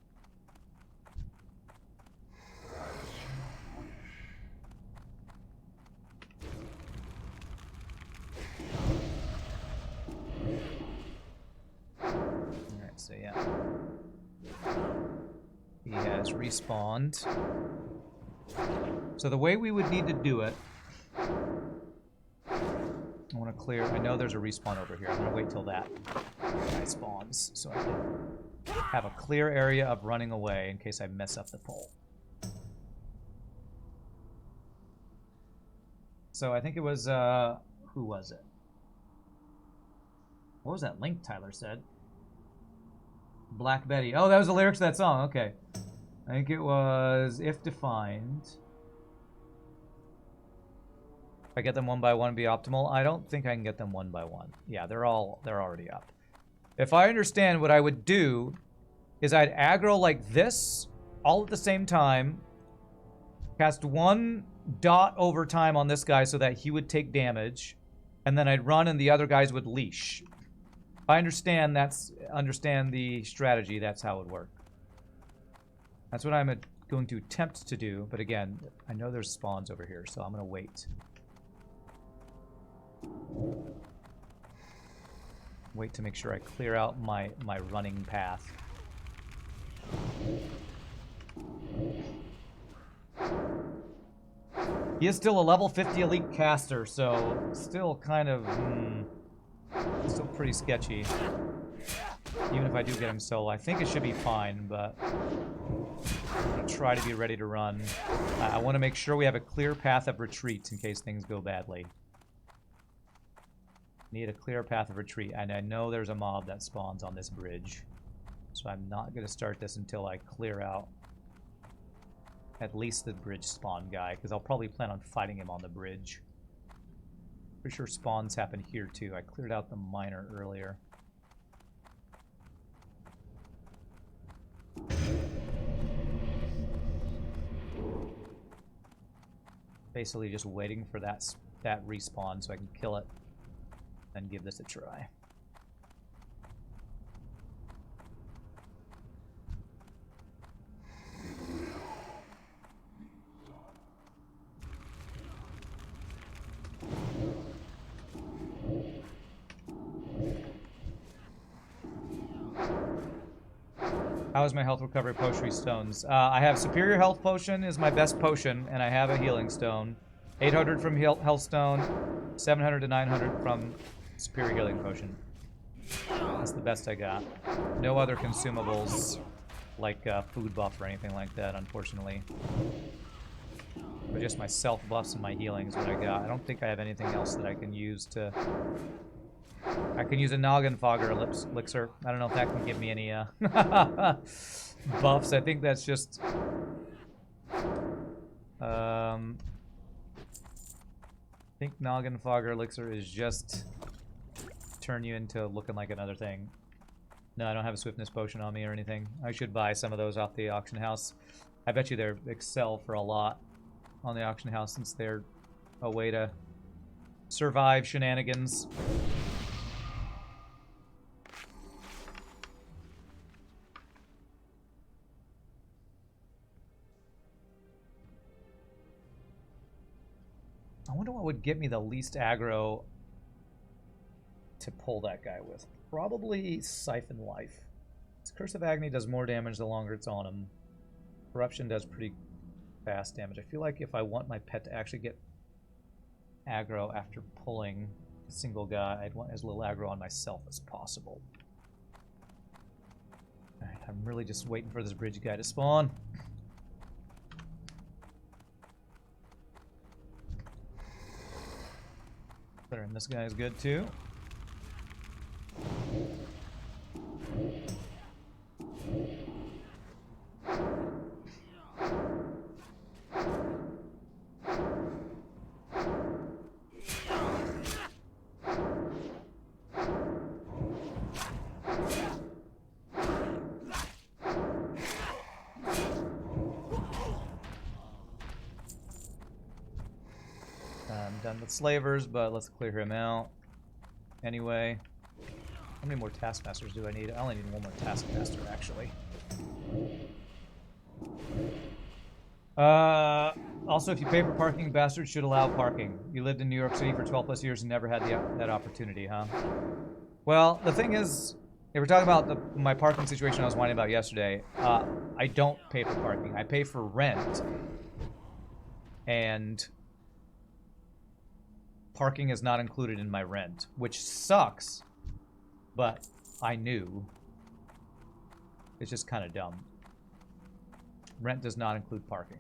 Alright, so yeah. He has respawned. So the way we would need to do it, I want to clear, I know there's a respawn over here. I'm going to wait till that guy spawns so I can have a clear area of running away in case I mess up the pull. So I think it was, who was it? What was that link Tyler said? Black Betty. Oh, that was the lyrics of that song. Okay. I think it was If Defined. If I get them one by one, be optimal. I don't think I can get them one by one. Yeah, they're already up. If I understand, what I would do is I'd aggro like this all at the same time, cast one dot over time on this guy so that he would take damage, and then I'd run and the other guys would leash. If I understand the strategy, that's how it would work. That's what I'm going to attempt to do, but again, I know there's spawns over here, so I'm going to wait. Wait to make sure I clear out my running path. He is still a level 50 elite caster, so still kind of still pretty sketchy. Even if I do get him solo, I think it should be fine, but I'm gonna try to be ready to run. I want to make sure we have a clear path of retreat in case things go badly. Need a clear path of retreat, and I know there's a mob that spawns on this bridge, so I'm not going to start this until I clear out at least the bridge spawn guy, because I'll probably plan on fighting him on the bridge. Pretty sure spawns happen here too. I cleared out the miner earlier. Basically just waiting for that respawn so I can kill it and give this a try. How is my health recovery potion stones? I have Superior Health Potion is my best potion, and I have a Healing Stone. 800 from Health Stone, 700 to 900 from Superior Healing Potion. That's the best I got. No other consumables like food buff or anything like that, unfortunately. But just my self buffs and my healing is what I got. I don't think I have anything else that I can use to I can use a Noggin Fogger elixir. I don't know if that can give me any buffs. I think that's just... I think Noggin Fogger elixir is just turn you into looking like another thing. No, I don't have a swiftness potion on me or anything. I should buy some of those off the auction house. I bet you they excel for a lot on the auction house since they're a way to survive shenanigans. I wonder what would get me the least aggro to pull that guy with. Probably Siphon Life. Curse of Agony does more damage the longer it's on him. Corruption does pretty fast damage. I feel like if I want my pet to actually get aggro after pulling a single guy, I'd want as little aggro on myself as possible. Alright, I'm really just waiting for this bridge guy to spawn. And this guy is good too. I'm done with slavers, but let's clear him out. Anyway, how many more taskmasters do I need? I only need one more taskmaster, actually. Also, if you pay for parking, bastards should allow parking. You lived in New York City for 12 plus years and never had that opportunity, huh? Well, the thing is, if we're talking about my parking situation I was whining about yesterday, I don't pay for parking. I pay for rent. And parking is not included in my rent, which sucks, but I knew. It's just kind of dumb. Rent does not include parking.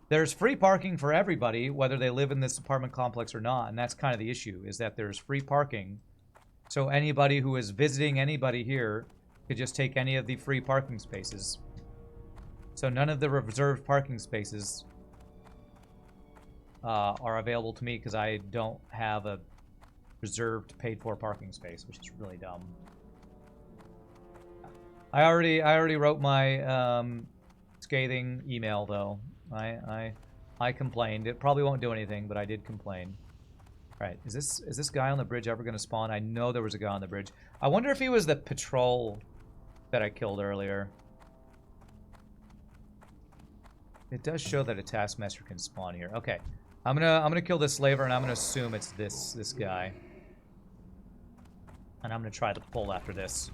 There's free parking for everybody, whether they live in this apartment complex or not, and that's kind of the issue, is that there's free parking. So anybody who is visiting anybody here could just take any of the free parking spaces. So none of the reserved parking spaces are available to me because I don't have a reserved paid-for parking space, which is really dumb. I already wrote my scathing email though. I complained. It probably won't do anything, but I did complain. All right, is this guy on the bridge ever going to spawn? I know there was a guy on the bridge. I wonder if he was the patrol that I killed earlier. It does show that a taskmaster can spawn here. Okay, I'm gonna kill this slaver, and I'm gonna assume it's this guy, and I'm gonna try to pull after this.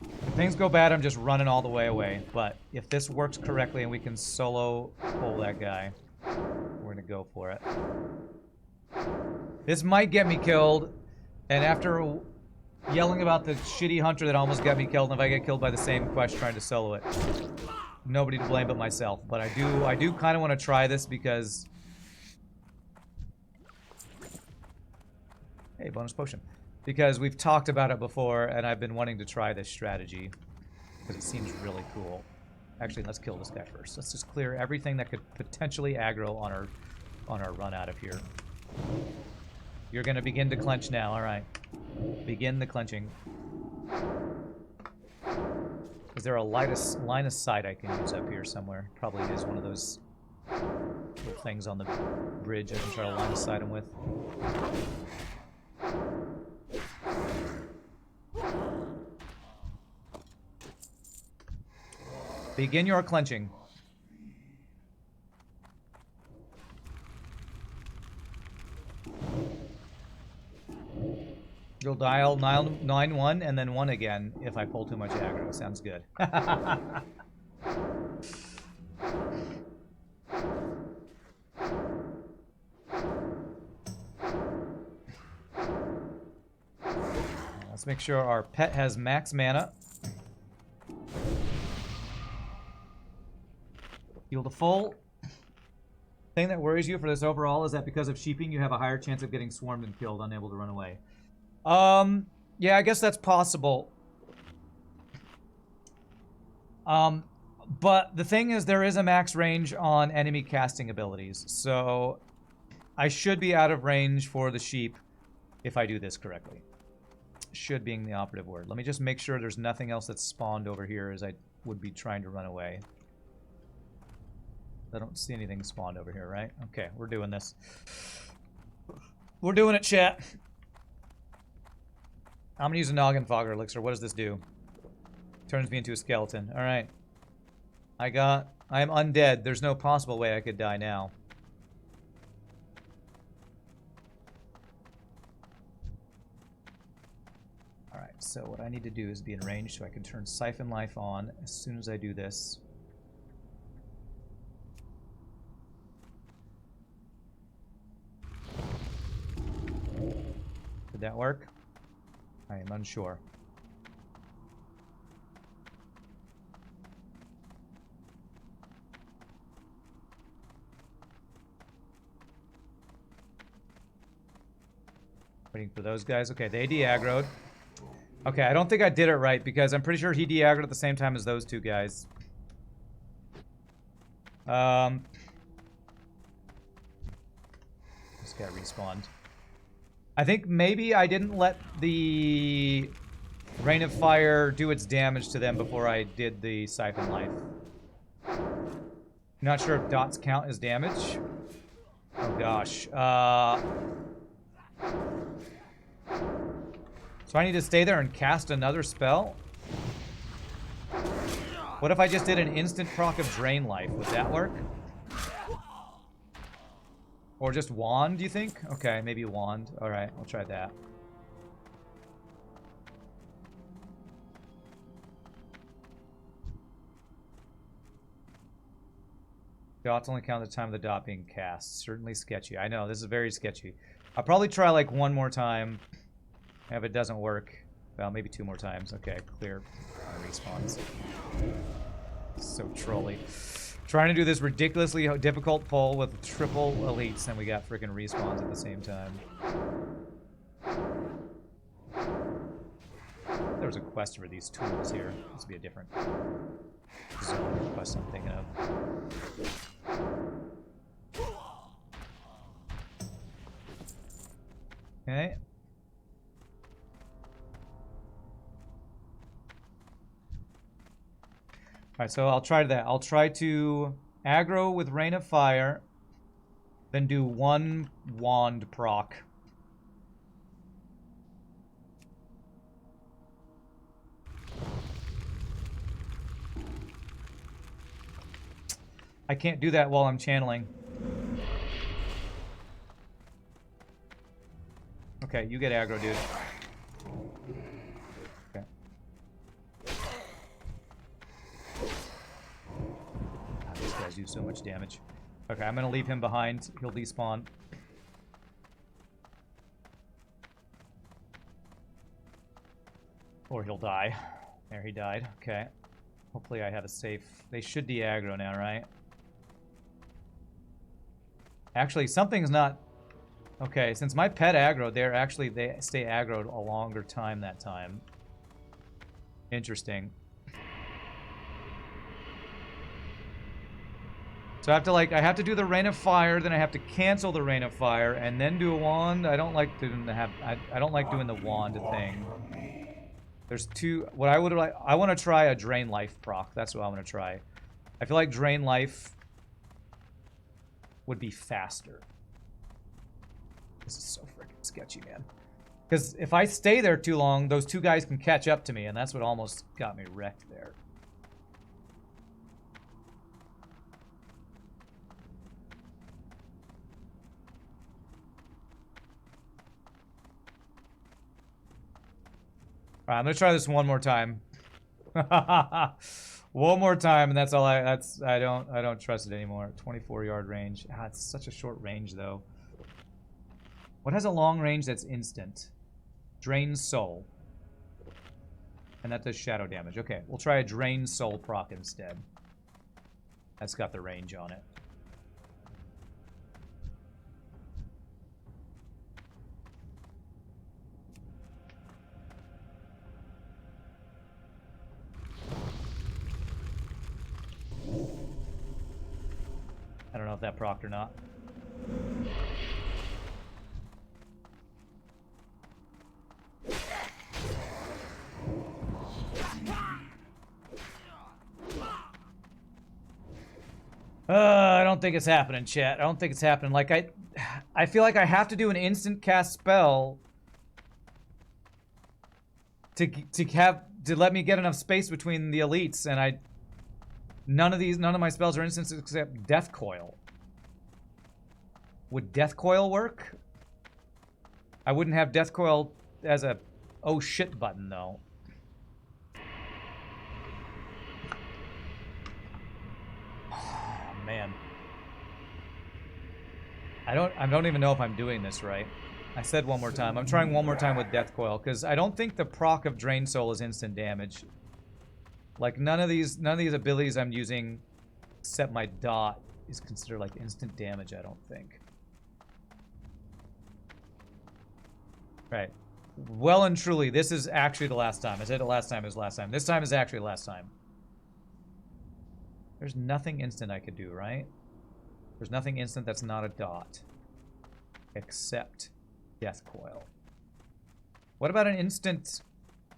If things go bad, I'm just running all the way away. But if this works correctly and we can solo pull that guy, we're gonna go for it. This might get me killed, and after yelling about the shitty hunter that almost got me killed, and if I get killed by the same quest trying to solo it, nobody to blame but myself. But I do kind of want to try this because... Hey, bonus potion. Because we've talked about it before, and I've been wanting to try this strategy. Because it seems really cool. Actually, let's kill this guy first. Let's just clear everything that could potentially aggro on our run out of here. You're going to begin to clench now, alright. Begin the clenching. Is there a line of sight I can use up here somewhere? Probably is one of those little things on the bridge I can try to line of sight him with. Begin your clenching. You'll dial 9-1 and then 1 again if I pull too much aggro. Sounds good. Let's make sure our pet has max mana. Heal to full. Thing that worries you for this overall is that because of sheeping, you have a higher chance of getting swarmed and killed, unable to run away. Yeah, I guess that's possible. But the thing is, there is a max range on enemy casting abilities, so I should be out of range for the sheep if I do this correctly. Should being the operative word. Let me just make sure there's nothing else that's spawned over here as I would be trying to run away. I don't see anything spawned over here, right? Okay, we're doing this. We're doing it, chat. I'm gonna use a noggin fogger elixir. What does this do? Turns me into a skeleton. Alright. I am undead. There's no possible way I could die now. Alright, so what I need to do is be in range so I can turn Siphon Life on as soon as I do this. Did that work? I am unsure. Waiting for those guys. Okay, they de-aggroed. Okay, I don't think I did it right because I'm pretty sure he de-aggroed at the same time as those two guys. This guy respawned. I think maybe I didn't let the Rain of Fire do its damage to them before I did the Siphon Life. Not sure if dots count as damage. Oh gosh. So I need to stay there and cast another spell? What if I just did an instant proc of Drain Life? Would that work? Or just Wand, do you think? Okay, maybe Wand. Alright, I'll try that. Dots only count the time of the dot being cast. Certainly sketchy. I know, this is very sketchy. I'll probably try like one more time. If it doesn't work, well, maybe two more times. Okay, clear. Respawns. So trolly. Trying to do this ridiculously difficult pull with triple elites, and we got freaking respawns at the same time. There was a quest for these tools here. This would be a different zone quest I'm thinking of. Okay. Alright, so I'll try that. I'll try to aggro with Rain of Fire, then do one wand proc. I can't do that while I'm channeling. Okay, you get aggro, dude. Okay. God, these guys do so much damage. Okay, I'm gonna leave him behind. He'll despawn. Or he'll die. There, he died. Okay. Hopefully I have a safe... They should de-aggro now, right? Actually, something's not... Okay, since my pet aggroed, they stay aggroed a longer time that time. Interesting. So I have to do the Rain of Fire, then I have to cancel the Rain of Fire, and then do a wand. I don't like doing the wand thing. There's two. What I would like, I want to try a Drain Life proc. That's what I want to try. I feel like Drain Life would be faster. This is so freaking sketchy, man. Because if I stay there too long, those two guys can catch up to me, and that's what almost got me wrecked there. Alright, I'm gonna try this one more time. One more time, and that's all I don't trust it anymore. 24-yard range. Ah, it's such a short range though. What has a long range that's instant? Drain Soul. And that does shadow damage. Okay, we'll try a Drain Soul proc instead. That's got the range on it. if that procced or not. I don't think it's happening, chat. I don't think it's happening. Like, I feel like I have to do an instant cast spell to let me get enough space between the elites, and none of my spells are instants except Death Coil. Would Death Coil work? I wouldn't have Death Coil as a oh shit button though. Man. I don't even know if I'm doing this right. I said one more time. I'm trying one more time with Death Coil, because I don't think the proc of Drain Soul is instant damage. Like none of these abilities I'm using, except my dot, is considered like instant damage, I don't think. Right. Well and truly, this is actually the last time. I said the last time is last time. This time is actually last time. There's nothing instant I could do, right? There's nothing instant that's not a dot. Except Death Coil. What about an instant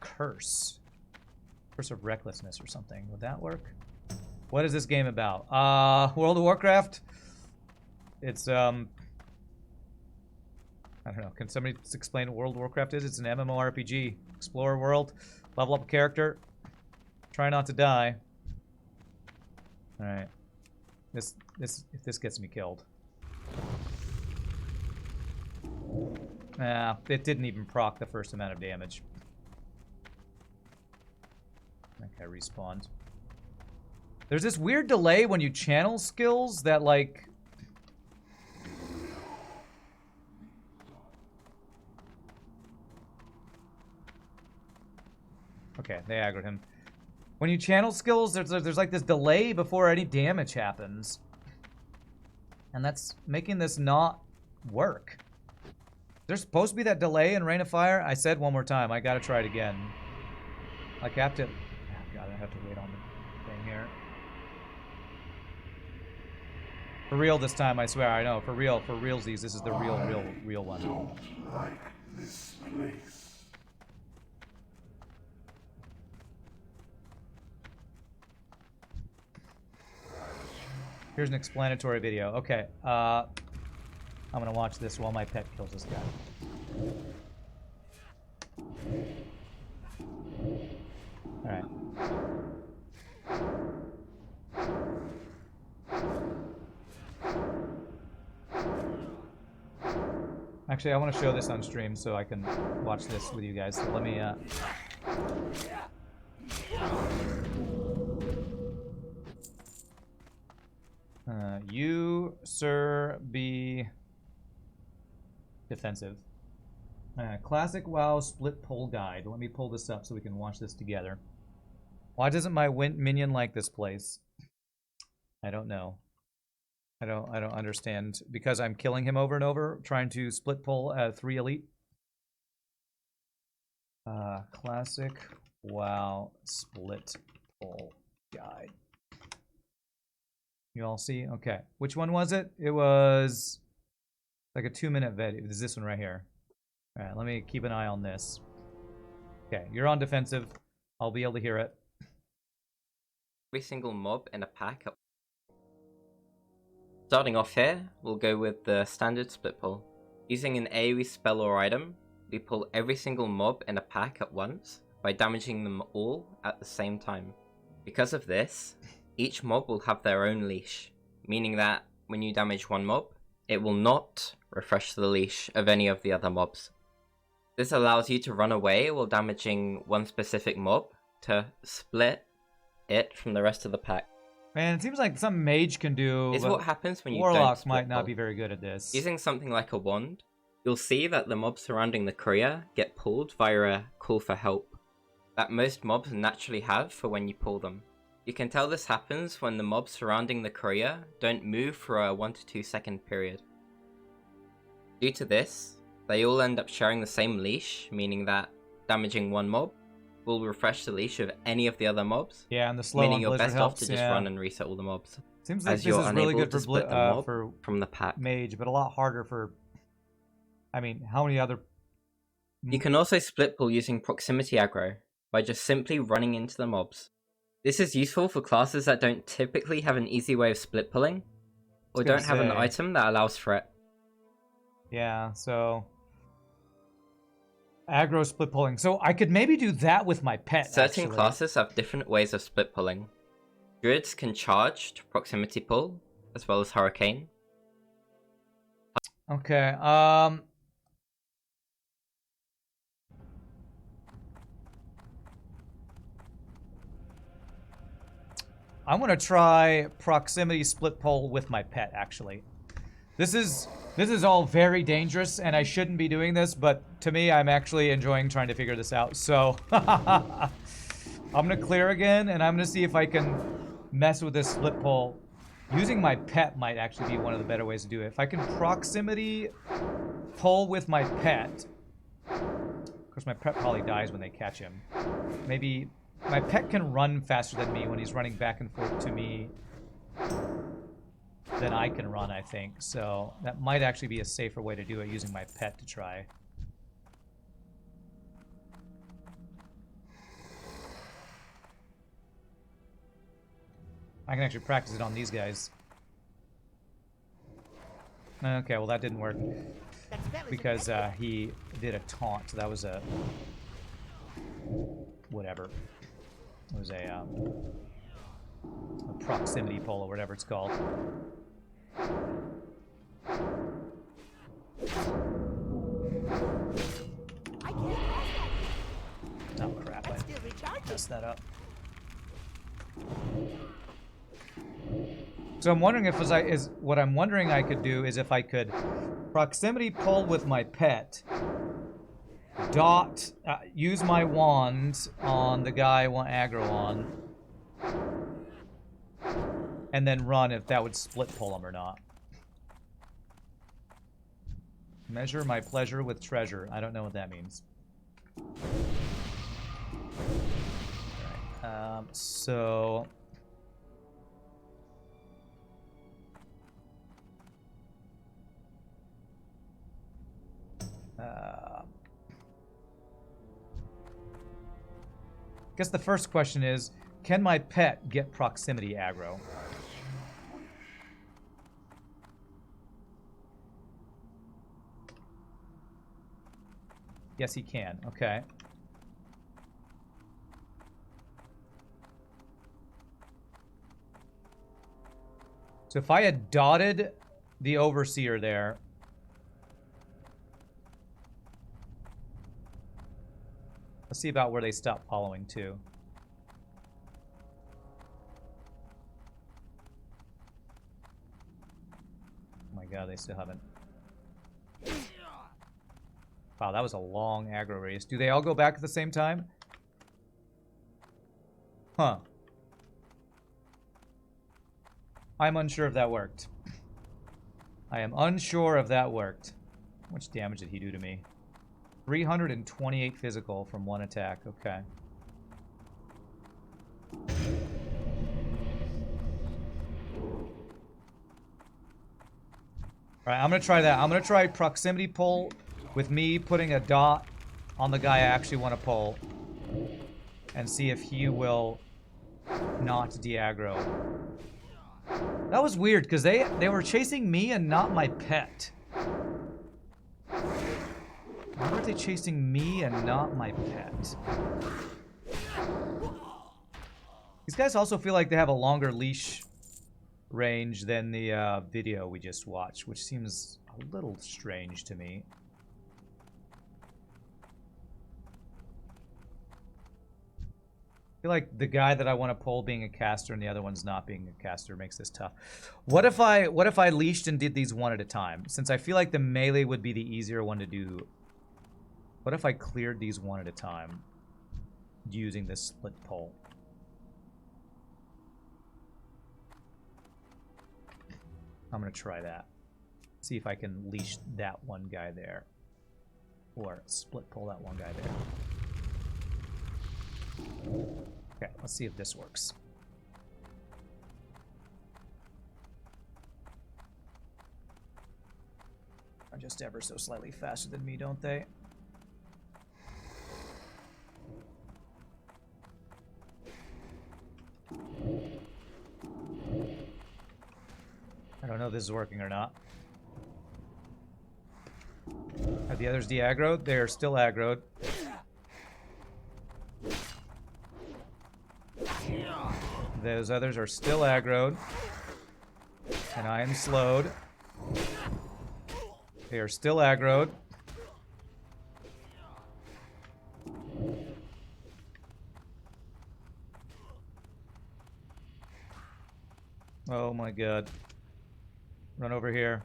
curse? Curse of Recklessness or something. Would that work? What is this game about? World of Warcraft? It's, I don't know. Can somebody explain what World of Warcraft is? It's an MMORPG. Explore a world. Level up a character. Try not to die. Alright. If this gets me killed. It didn't even proc the first amount of damage. Okay, respawned. There's this weird delay when you channel skills that, like... Okay, they aggroed him. When you channel skills, there's like this delay before any damage happens. And that's making this not work. There's supposed to be that delay in Rain of Fire. I said one more time. I gotta try it again. Like, I have to... Oh God, I have to wait on the thing here. For real this time, I swear. I know. For real. For realsies, this is the real one. Don't like this place. Here's an explanatory video. Okay, I'm gonna watch this while my pet kills this guy. Alright. Actually, I want to show this on stream so I can watch this with you guys. So let me, you, sir, be defensive. Classic WoW split pull guide. Let me pull this up so we can watch this together. Why doesn't my minion like this place? I don't know. I don't understand. Because I'm killing him over and over, trying to split pull 3 elite. Classic WoW split pull guide. You all see? Okay. Which one was it? It was like a 2-minute video. It's this one right here. Alright, let me keep an eye on this. Okay, you're on defensive. I'll be able to hear it. Every single mob in a pack. Starting off here, we'll go with the standard split pull. Using an AoE spell or item, we pull every single mob in a pack at once by damaging them all at the same time. Because of this, each mob will have their own leash, meaning that when you damage one mob, it will not refresh the leash of any of the other mobs. This allows you to run away while damaging one specific mob to split it from the rest of the pack. Man, it seems like some mage can do. It's what happens when you Warlock don't might not pull. be very good at this. Using something like a wand, you'll see that the mobs surrounding the courier get pulled via a call for help that most mobs naturally have for when you pull them. You can tell this happens when the mobs surrounding the courier don't move for a 1 to 2 second period. Due to this, they all end up sharing the same leash, meaning that damaging one mob will refresh the leash of any of the other mobs. Yeah, and the slow meaning on you're Blizzard best helps, off to just run and reset all the mobs. Seems like as this you're is really unable good to for split the mob for from the pack. mage, but a lot harder for. I mean, how many other? You can also split pull using proximity aggro by just simply running into the mobs. This is useful for classes that don't typically have an easy way of split pulling, or don't have an item that allows threat. Yeah, so aggro split pulling. So I could maybe do that with my pet. Certain actually. classes have different ways of split pulling. Druids can charge to proximity pull, as well as hurricane. Okay. I'm gonna try proximity split pull with my pet. Actually, this is all very dangerous, and I shouldn't be doing this. But to me, I'm actually enjoying trying to figure this out. So I'm gonna clear again, and I'm gonna see if I can mess with this split pull. Using my pet might actually be one of the better ways to do it. If I can proximity pull with my pet, of course my pet probably dies when they catch him. Maybe my pet can run faster than me when he's running back and forth to me than I can run, I think. So that might actually be a safer way to do it, using my pet to try. I can actually practice it on these guys. Okay, well that didn't work because he did a taunt, so that was a whatever. It was a proximity pull or whatever it's called. Oh crap! I messed that up. So I'm wondering if what I'm wondering I could do is if I could proximity pull with my pet, use my wand on the guy I want aggro on, and then run if that would split pull him or not. Measure my pleasure with treasure. I don't know what that means. Alright, so... I guess the first question is, can my pet get proximity aggro? Yes, he can. Okay. So if I had dotted the Overseer there... Let's see about where they stop following, too. Oh my god, they still haven't. Wow, that was a long aggro race. Do they all go back at the same time? Huh. I'm unsure if that worked. I am unsure if that worked. How much damage did he do to me? 328 physical from one attack. Okay. Alright, I'm gonna try that. I'm gonna try proximity pull with me putting a dot on the guy I actually want to pull. And see if he will not de-aggro. That was weird, because they were chasing me and not my pet. Why are they chasing me and not my pet? These guys also feel like they have a longer leash range than the video we just watched, which seems a little strange to me. I feel like the guy that I want to pull being a caster and the other one's not being a caster makes this tough. What if I leashed and did these one at a time? Since I feel like the melee would be the easier one to do. What if I cleared these one at a time using this split pull? I'm going to try that. See if I can leash that one guy there. Or split pull that one guy there. Okay, let's see if this works. just ever so slightly faster than me, don't they? I don't know if this is working or not. Are the others de-aggroed? They are still aggroed. Those others are still aggroed. And I am slowed. They are still aggroed. Oh my god. Run over here.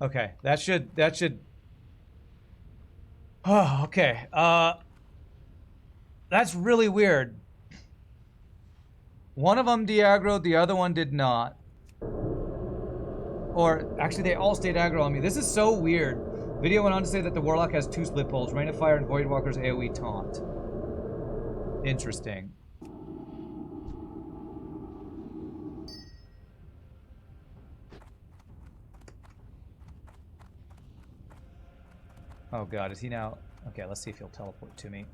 Okay, that should Oh, okay. That's really weird. One of them de-aggroed, the other one did not. Or, actually, they all stayed aggro on me. This is so weird. Video went on to say that the Warlock has 2 split poles, Rain of Fire and Voidwalker's AoE taunt. Interesting. Oh god, is he now... Okay, let's see if he'll teleport to me.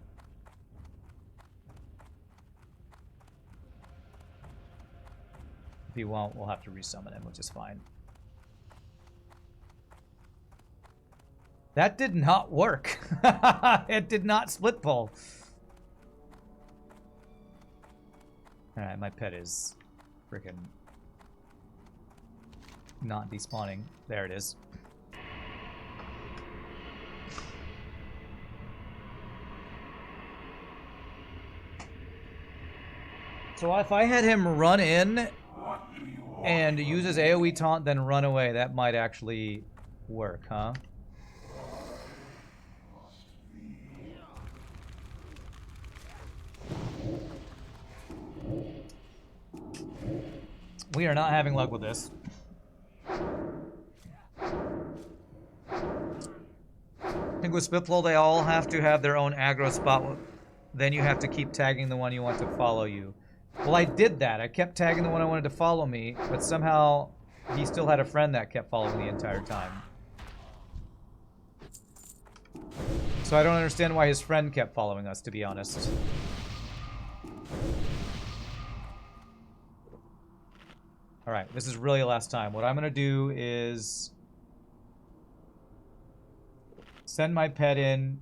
If he won't, we'll have to resummon him, which is fine. That did not work. It did not split pull. Alright, my pet is freaking not despawning. There it is. So if I had him run in and use his AoE taunt, then run away, that might actually work, huh? We are not having luck with this. I think with Spitflow, they all have to have their own aggro spot. Then you have to keep tagging the one you want to follow you. Well, I did that. I kept tagging the one I wanted to follow me, but somehow he still had a friend that kept following the entire time. So I don't understand why his friend kept following us, to be honest. Alright, this is really the last time. What I'm going to do is send my pet in,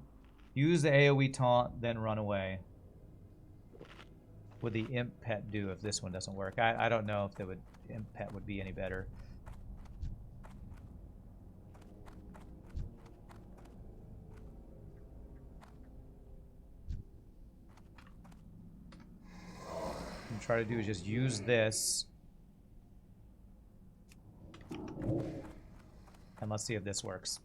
use the AoE taunt, then run away. Would the imp pet do if this one doesn't work? I don't know if the imp pet would be any better. What I'm trying to do is just use this. And let's see if this works.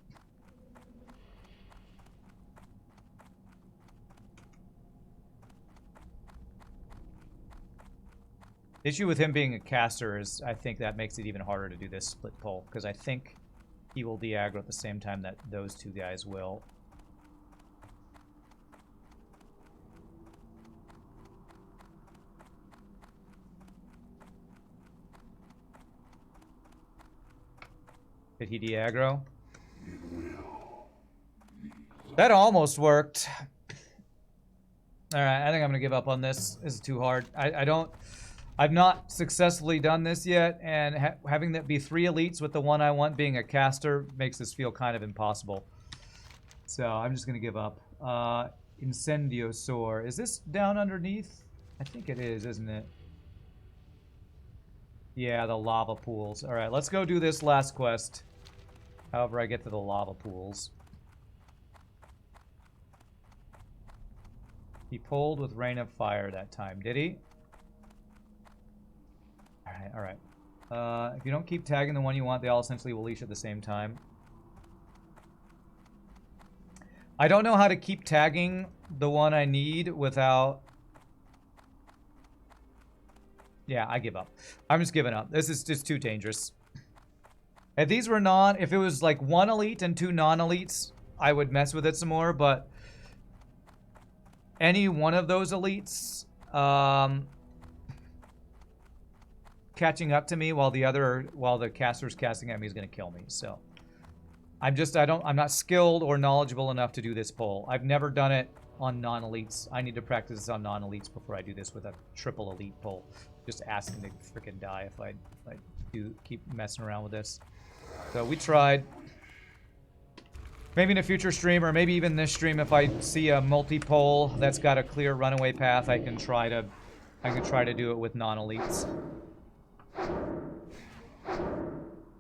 The issue with him being a caster is I think that makes it even harder to do this split pull, because I think he will de-aggro at the same time that those two guys will. Did he de-aggro? That almost worked. Alright, I think I'm gonna give up on this. This is too hard. I've not successfully done this yet, and having that be 3 elites with the one I want being a caster makes this feel kind of impossible. So I'm just going to give up. Incendiosaur. Is this down underneath? I think it is, isn't it? Yeah, the lava pools. Alright, let's go do this last quest. However I get to the lava pools. He pulled with Rain of Fire that time, did he? Alright. If you don't keep tagging the one you want, they all essentially will leash at the same time. I don't know how to keep tagging the one I need without... Yeah, I give up. I'm just giving up. This is just too dangerous. If these were non... If it was like 1 elite and 2 non-elites, I would mess with it some more, but... Any one of those elites... catching up to me while the caster's casting at me is gonna kill me. So I'm not skilled or knowledgeable enough to do this pull. I've never done it on non-elites. I need to practice this on non-elites before I do this with a triple elite pull. Just asking to freaking die if I do keep messing around with this. So we tried. Maybe in a future stream, or maybe even this stream, if I see a multi-pole that's got a clear runaway path, I can try to do it with non-elites.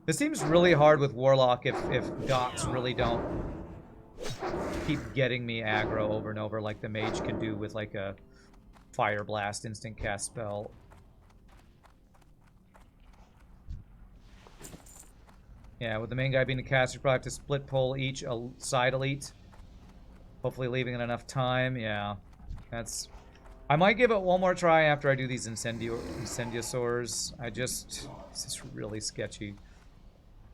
This seems really hard with Warlock if dots really don't keep getting me aggro over and over like the mage can do with like a Fire Blast instant cast spell. Yeah, with the main guy being the caster, probably have to split pull each a side elite. Hopefully leaving it enough time. Yeah, that's... I might give it one more try after I do these Incendiasaurs. This is really sketchy.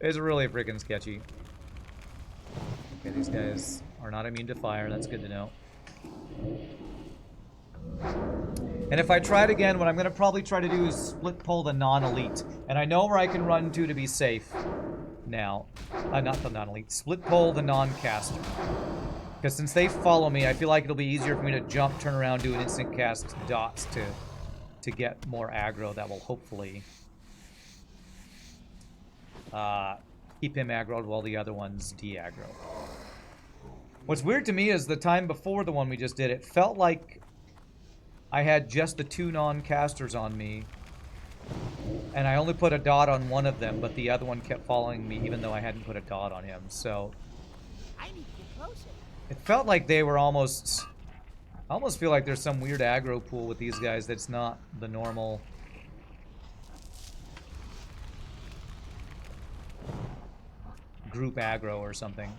It's really freaking sketchy. Okay, these guys are not immune to fire. That's good to know. And if I try it again, what I'm going to probably try to do is split pull the non-elite. And I know where I can run to be safe now. Not the non-elite. Split pull the non-caster. Because since they follow me, I feel like it'll be easier for me to jump, turn around, do an instant cast dots to get more aggro that will hopefully keep him aggroed while the other one's de-aggro. What's weird to me is the time before the one we just did, it felt like I had just the 2 non-casters on me, and I only put a dot on one of them, but the other one kept following me even though I hadn't put a dot on him, so... I need to get closer. It felt like they were almost... I almost feel like there's some weird aggro pool with these guys that's not the normal... group aggro or something.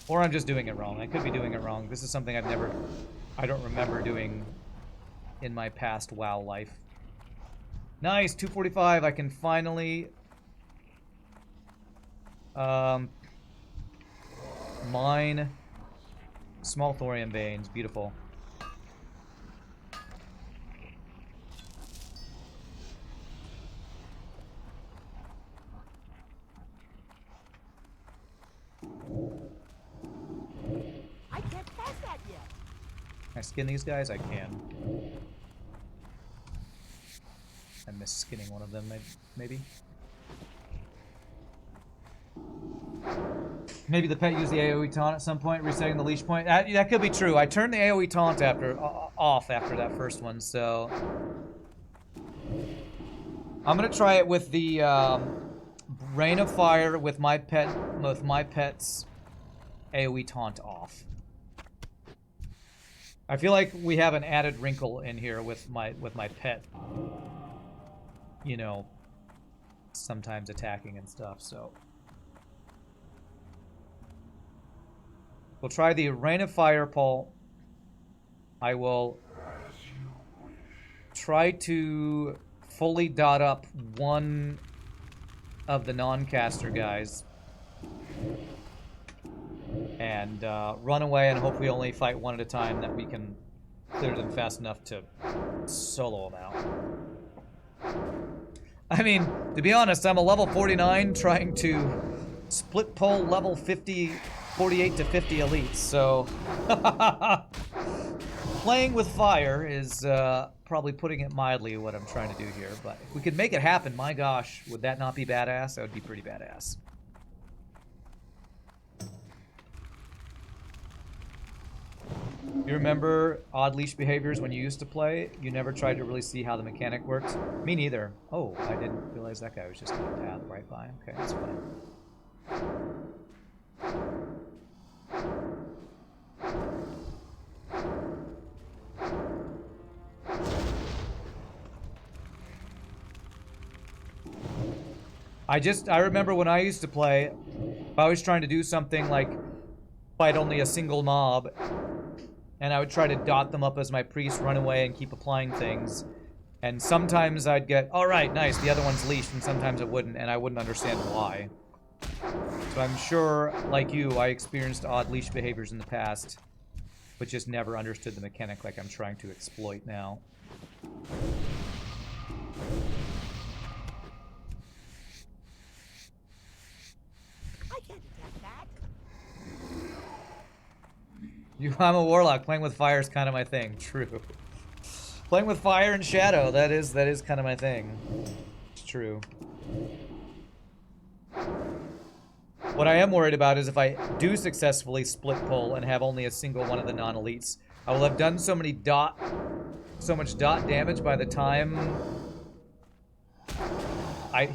Or I'm just doing it wrong. I could be doing it wrong. This is something I don't remember doing in my past WoW life. Nice, 245. I can finally mine small thorium veins. Beautiful. I can't pass that yet. Can I skin these guys? I can. I missed skinning one of them, maybe. Maybe the pet used the AoE taunt at some point, resetting the leash point. That could be true. I turned the AoE taunt off after that first one, so... I'm gonna try it with the Rain of Fire with my pet's AoE taunt off. I feel like we have an added wrinkle in here with my pet. You know, sometimes attacking and stuff, so. We'll try the Rain of Fire pull. I will try to fully dot up one of the non-caster guys. And run away and hopefully only fight one at a time, that we can clear them fast enough to solo them out. I mean, to be honest, I'm a level 49 trying to split pull level 48 to 50 elites, so playing with fire is probably putting it mildly what I'm trying to do here, but if we could make it happen, my gosh, would that not be badass? That would be pretty badass. You remember odd leash behaviors when you used to play? You never tried to really see how the mechanic worked? Me neither. Oh, I didn't realize that guy was just going to path right by. Okay, that's fine. I remember when I used to play, if I was trying to do something like fight only a single mob, and I would try to dot them up as my priest, run away, and keep applying things. And sometimes I'd get, all right, nice, the other one's leashed, and sometimes it wouldn't, and I wouldn't understand why. So I'm sure, like you, I experienced odd leash behaviors in the past, but just never understood the mechanic like I'm trying to exploit now. I can't detect that. I'm a warlock. Playing with fire is kind of my thing. True. Playing with fire and shadow, that is kind of my thing. It's true. What I am worried about is if I do successfully split pull and have only a single one of the non-elites, I will have done so much dot damage by the time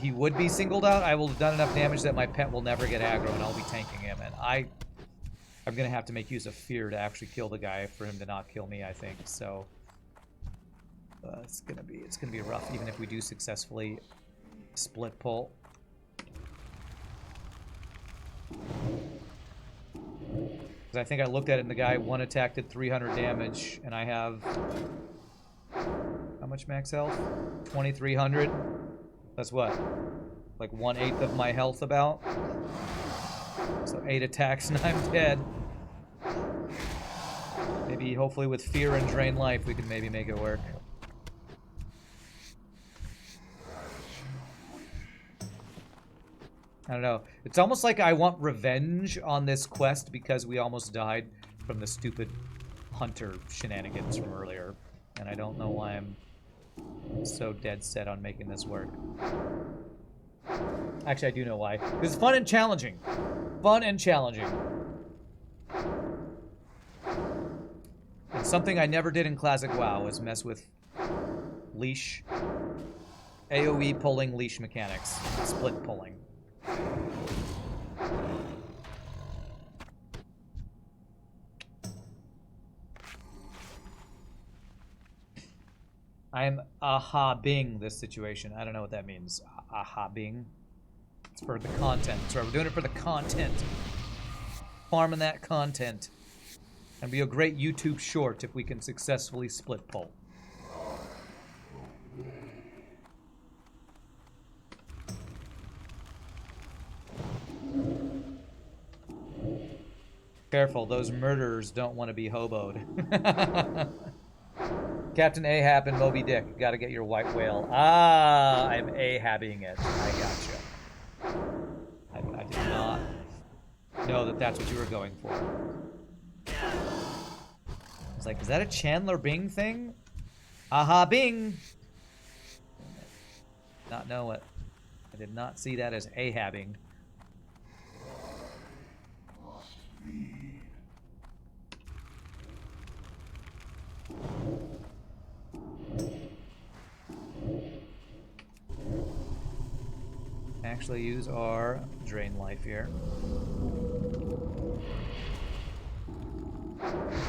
he would be singled out. I will have done enough damage that my pet will never get aggro and I'll be tanking him. And I'm gonna have to make use of fear to actually kill the guy for him to not kill me, I think. So it's gonna be rough, even if we do successfully split pull. Because I think I looked at it and the guy one attack did 300 damage, and I have how much max health? 2,300. That's what, like 1/8 of my health about. So 8 attacks and I'm dead. Maybe, hopefully, with fear and drain life, we can maybe make it work. I don't know. It's almost like I want revenge on this quest because we almost died from the stupid hunter shenanigans from earlier. And I don't know why I'm so dead set on making this work. Actually, I do know why. Because it's fun and challenging. Fun and challenging. And something I never did in Classic WoW was mess with leash, AoE pulling leash mechanics, split pulling. I am aha-bing this situation. I don't know what that means. Aha-bing. It's for the content. That's right, we're doing it for the content. Farming that content. And be a great YouTube short if we can successfully split pull. Careful, those murderers don't want to be hoboed. Captain Ahab and Moby Dick, gotta get your white whale. Ah, I'm Ahabing it. I gotcha. I did not know that that's what you were going for. I was like, is that a Chandler Bing thing? Aha, Bing! Not know it. I did not see that as Ahabing. Actually use our drain life here.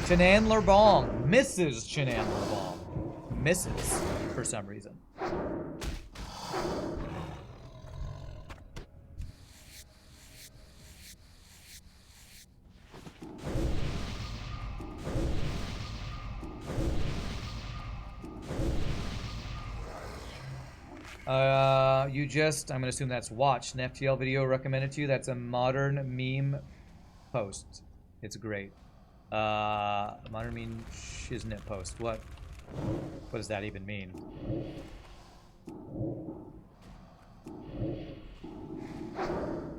Chenandler Bong. Mrs. Chenandler Bong. Misses for some reason. I'm gonna assume that's watched an FTL video recommended to you. That's a modern meme post. It's great. Modern meme shiznit post. What does that even mean?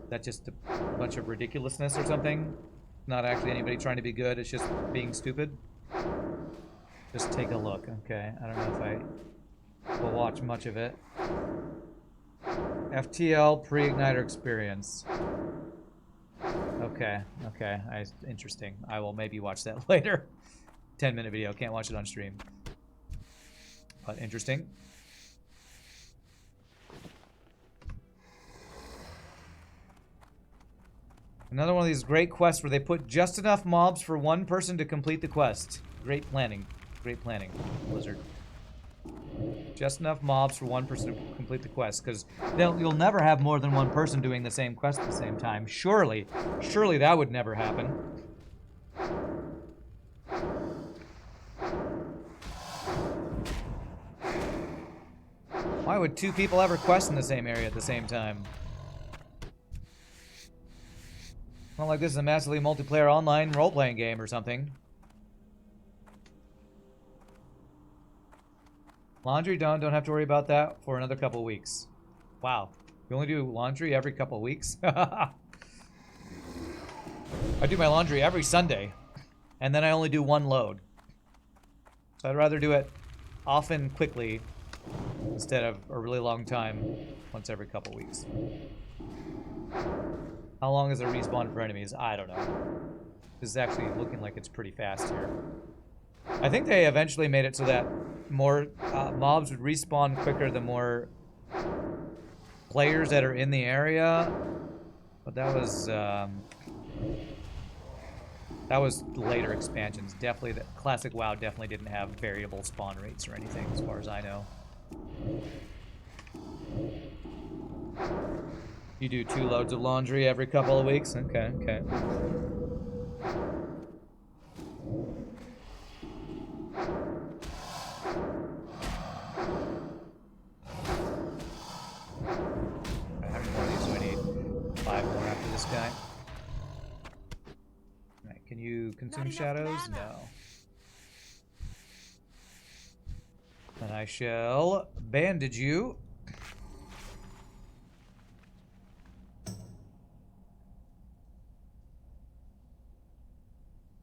That just a bunch of ridiculousness or something? Not actually anybody trying to be good, it's just being stupid? Just take a look. Okay, I don't know if I will watch much of it. FTL pre-igniter experience. Okay. Interesting. I will maybe watch that later. 10-minute video. Can't watch it on stream. But interesting. Another one of these great quests where they put just enough mobs for one person to complete the quest. Great planning. Great planning, Blizzard. Just enough mobs for one person to complete the quest, because you'll never have more than one person doing the same quest at the same time. Surely that would never happen. Why would two people ever quest in the same area at the same time? Not like this is a massively multiplayer online role-playing game or something. Laundry done. Don't have to worry about that for another couple weeks. Wow. You only do laundry every couple of weeks? I do my laundry every Sunday. And then I only do one load. So I'd rather do it often, quickly, instead of a really long time, once every couple weeks. How long is a respawn for enemies? I don't know. This is actually looking like it's pretty fast here. I think they eventually made it so that more mobs would respawn quicker the more players that are in the area. But that was later expansions. Definitely, the classic WoW definitely didn't have variable spawn rates or anything, as far as I know. You do 2 loads of laundry every couple of weeks? Okay, okay. How many more of these do I need? 5 more after this guy. Alright, can you consume shadows? No. And I shall bandage you.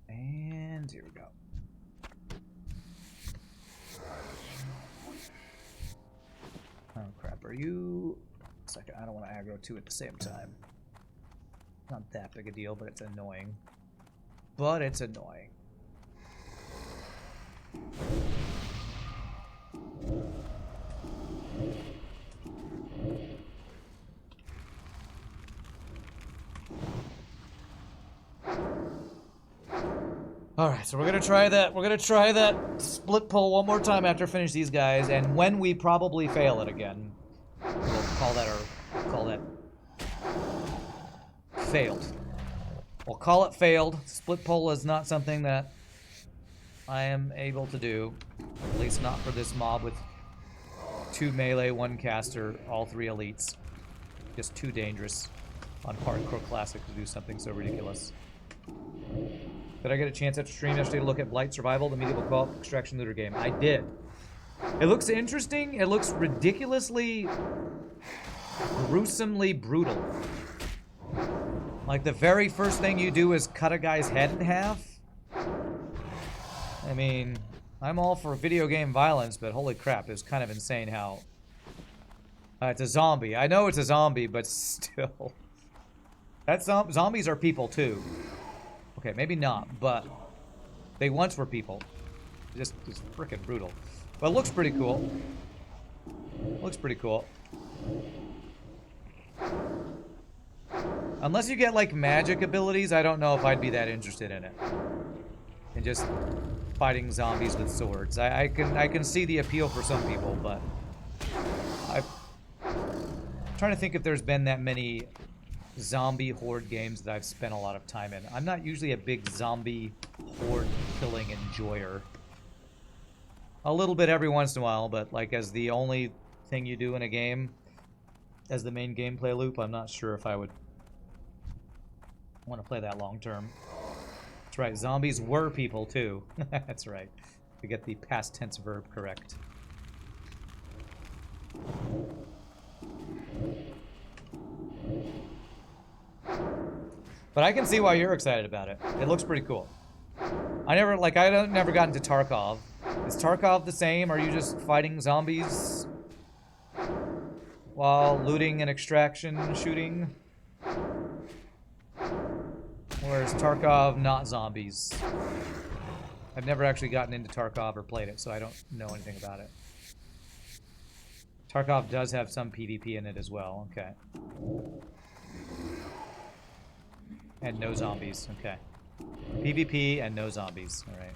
And here we go. Oh crap, are you... Second, I don't want to aggro 2 at the same time. Not that big a deal, but it's annoying. But it's annoying. Alright, so we're gonna try that. We're gonna try that split pull one more time after I finish these guys, and when we probably fail it again, we'll call that failed. We'll call it failed. Split pull is not something that I am able to do. At least not for this mob with 2 melee, 1 caster, all 3 elites. Just too dangerous on Hardcore Classic to do something so ridiculous. Did I get a chance after stream yesterday to look at Blight Survival, the medieval co-op extraction looter game? I did. It looks interesting. It looks ridiculously, gruesomely brutal. Like, the very first thing you do is cut a guy's head in half. I mean, I'm all for video game violence, but holy crap, it's kind of insane how... it's a zombie. I know it's a zombie, but still. Zombies are people, too. Okay, maybe not, but they once were people. Just freaking brutal. But it looks pretty cool. Looks pretty cool. Unless you get, like, magic abilities, I don't know if I'd be that interested in it. And just fighting zombies with swords. I can see the appeal for some people, but I'm trying to think if there's been that many zombie horde games that I've spent a lot of time in. I'm not usually a big zombie horde killing enjoyer. A little bit every once in a while, but like as the only thing you do in a game, as the main gameplay loop, I'm not sure if I would want to play that long term. That's right, zombies were people too. That's right. To get the past tense verb correct. But I can see why you're excited about it. It looks pretty cool. I never got into Tarkov. Is Tarkov the same? Are you just fighting zombies while looting and extraction shooting? Or is Tarkov not zombies? I've never actually gotten into Tarkov or played it, so I don't know anything about it. Tarkov does have some PvP in it as well. Okay. And no zombies. Okay. PvP and no zombies. Alright.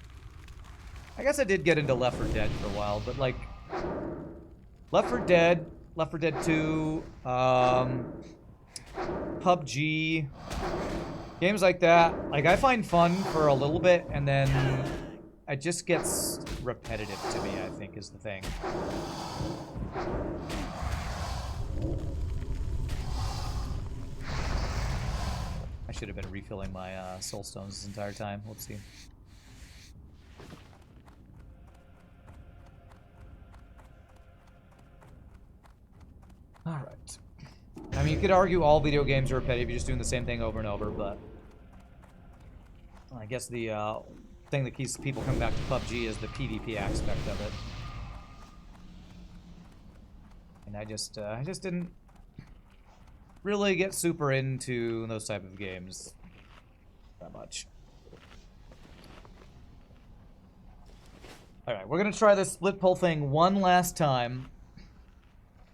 I guess I did get into Left 4 Dead for a while, but like... Left 4 Dead, Left 4 Dead 2, PUBG, games like that, like I find fun for a little bit, and then it just gets repetitive to me, I think, is the thing. I should have been refilling my soul stones this entire time. Let's see. Alright. I mean, you could argue all video games are repetitive, you're just doing the same thing over and over, but... I guess the thing that keeps people coming back to PUBG is the PvP aspect of it. And I just didn't really get super into those type of games that much. Alright, we're gonna try this split pull thing one last time.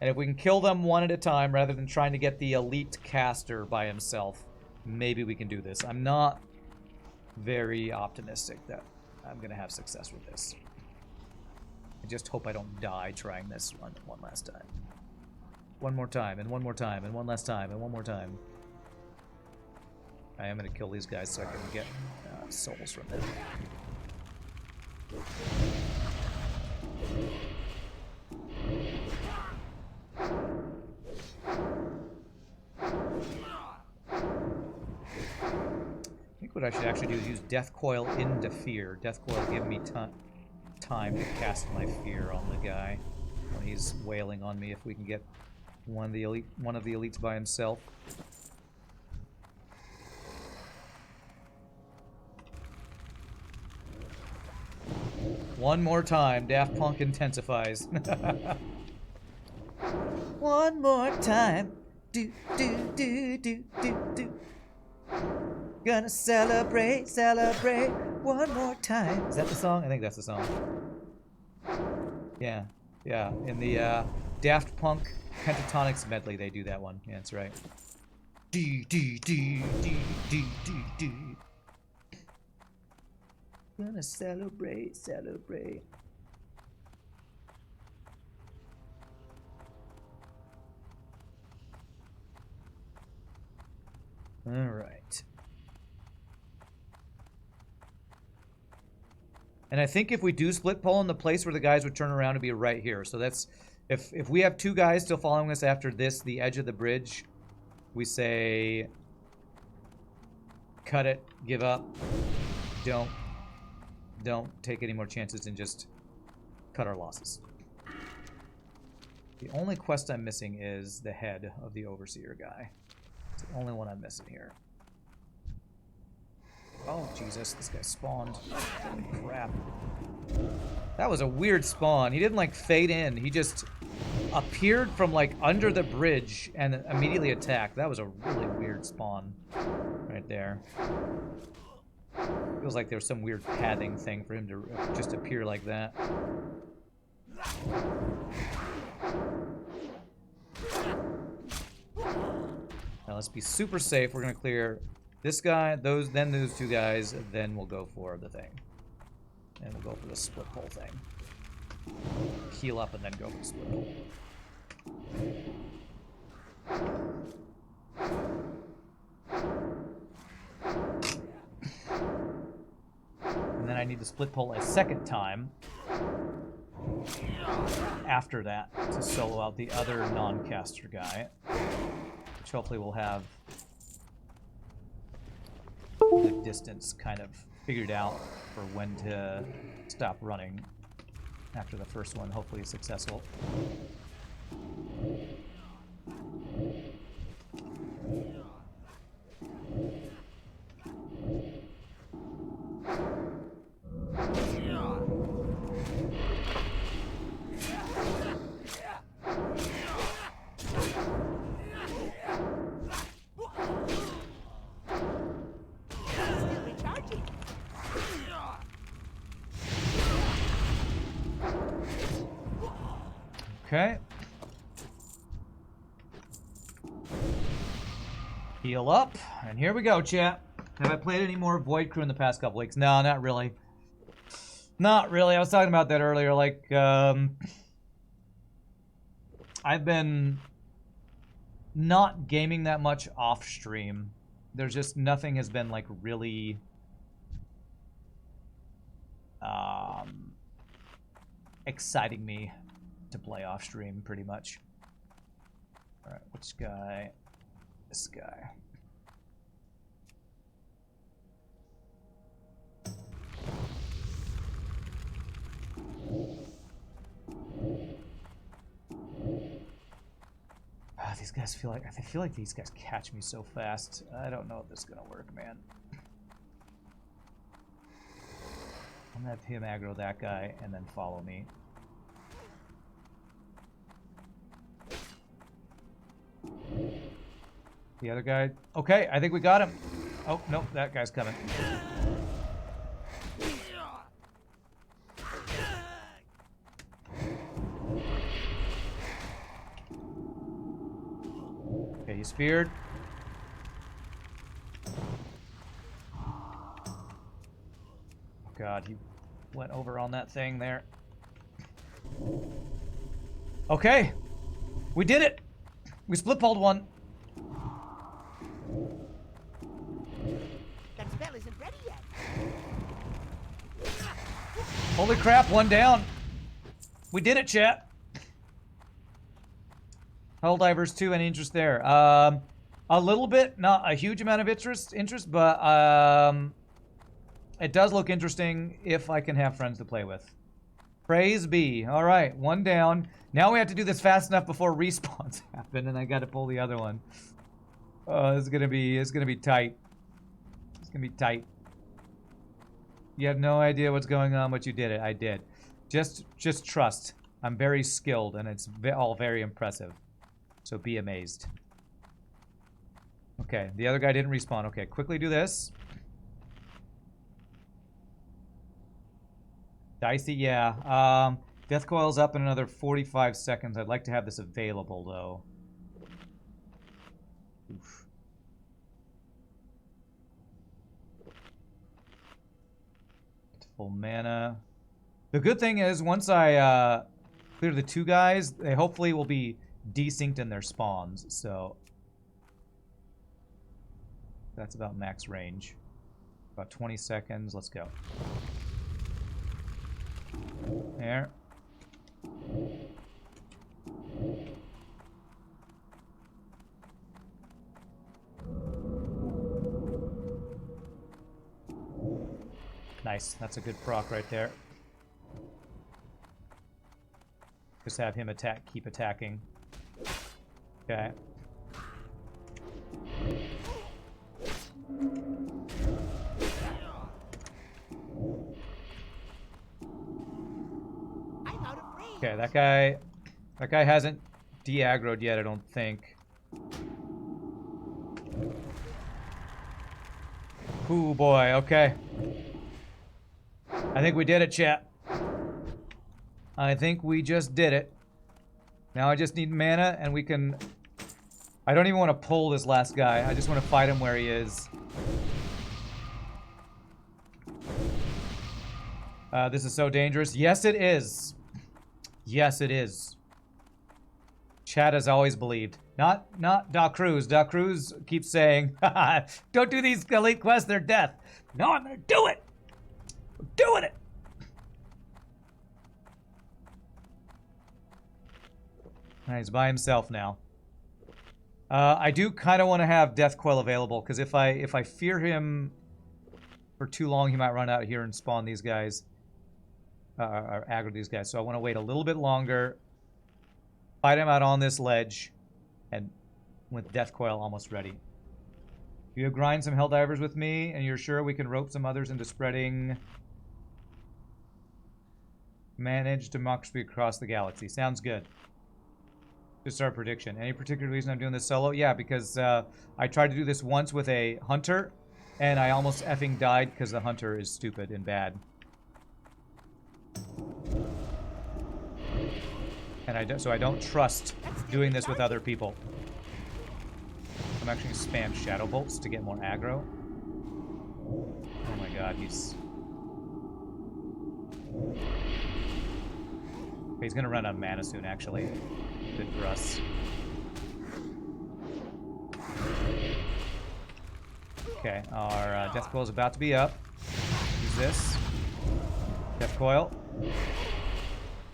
And if we can kill them one at a time rather than trying to get the elite caster by himself, maybe we can do this. I'm not very optimistic that I'm gonna have success with this. I just hope I don't die trying this one last time. One more time, and one more time, and one last time, and one more time. I am gonna kill these guys so I can get souls from them. I think what I should actually do is use Death Coil into Fear. Death Coil give me time to cast my Fear on the guy when he's wailing on me. If we can get one of the elites by himself. One more time, Daft Punk intensifies. One more time, do do do do do do. Gonna celebrate, celebrate one more time. Is that the song? I think that's the song. Yeah, yeah. In the Daft Punk Pentatonics medley, they do that one. Yeah, that's right. Do do do do do do do. Gonna celebrate, celebrate. All right. And I think if we do split pull in the place where the guys would turn around to be right here. So that's if we have two guys still following us after this, the edge of the bridge, we say cut it, give up, don't take any more chances and just cut our losses. The only quest I'm missing is the head of the Overseer guy. It's the only one I'm missing here. Oh, Jesus, this guy spawned. Holy crap. That was a weird spawn. He didn't, like, fade in. He just appeared from, like, under the bridge and immediately attacked. That was a really weird spawn right there. Feels like there was some weird padding thing for him to just appear like that. Now let's be super safe. We're gonna clear this guy, then those two guys, then we'll go for the thing. And we'll go for the split pull thing. Heal up and then go for the split pull. And then I need to split pull a second time after that to solo out the other non-caster guy, which hopefully will have the distance kind of figured out for when to stop running after the first one hopefully is successful. Okay. Heal up, and here we go, chat. Have I played any more Void Crew in the past couple weeks? No, not really. Not really. I was talking about that earlier. Like, I've been not gaming that much off stream. There's just nothing has been like really exciting me to play off stream, pretty much. All right, which guy? This guy. these guys feel like I feel like these guys catch me so fast. I don't know if this is gonna work, man. I'm gonna have him aggro that guy and then follow me. The other guy. Okay, I think we got him. Oh, nope, that guy's coming. Okay, he's speared. Oh god, he went over on that thing there. Okay, we did it. We split pulled one. That spell isn't ready yet. Holy crap, one down. We did it, chat. Helldivers 2, any interest there? A little bit, not a huge amount of interest, but it does look interesting if I can have friends to play with. Praise be. All right, one down. Now we have to do this fast enough before respawns happen, and I got to pull the other one. It's gonna be tight. It's gonna be tight. You have no idea what's going on, but you did it. I did. Just trust. I'm very skilled, and it's all very impressive. So be amazed. Okay, the other guy didn't respawn. Okay, quickly do this. Dicey, yeah. Death coil's up in another 45 seconds. I'd like to have this available, though. Oof. Full mana. The good thing is, once I clear the two guys, they hopefully will be desynced in their spawns, so that's about max range. About 20 seconds. Let's go. There. Nice. That's a good proc right there. Just have him attack, keep attacking. Okay. I'm out of range. Okay, that guy hasn't de-aggroed yet, I don't think. Ooh boy, okay. I think we did it, chat. I think we just did it. Now I just need mana and we can... I don't even want to pull this last guy. I just want to fight him where he is. This is so dangerous. Yes, it is. Yes, it is. Chat has always believed. Not Da Cruz. Da Cruz keeps saying, don't do these elite quests, they're death. No, I'm gonna do it. I'm doing it. He's by himself now. I do kind of want to have Death Coil available, because if I fear him for too long, he might run out here and spawn these guys. Or aggro these guys. So I want to wait a little bit longer. Fight him out on this ledge. And with Death Coil almost ready. You grind some Helldivers with me, and you're sure we can rope some others into spreading... Manage democracy across the galaxy. Sounds good. Just our prediction. Any particular reason I'm doing this solo? Yeah, because I tried to do this once with a hunter, and I almost effing died because the hunter is stupid and bad. And so I don't trust doing this with other people. I'm actually going to spam Shadow Bolts to get more aggro. Oh my god, he's going to run out of mana soon, actually. Good for us. Okay, our Death Coil is about to be up. Use this. Death Coil.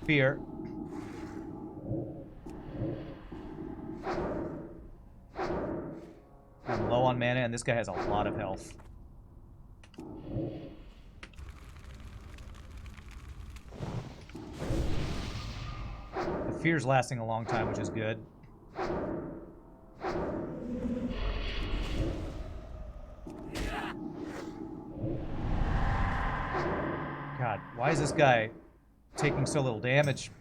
Fear. I'm low on mana, and this guy has a lot of health. The fear's lasting a long time, which is good. God, why is this guy taking so little damage?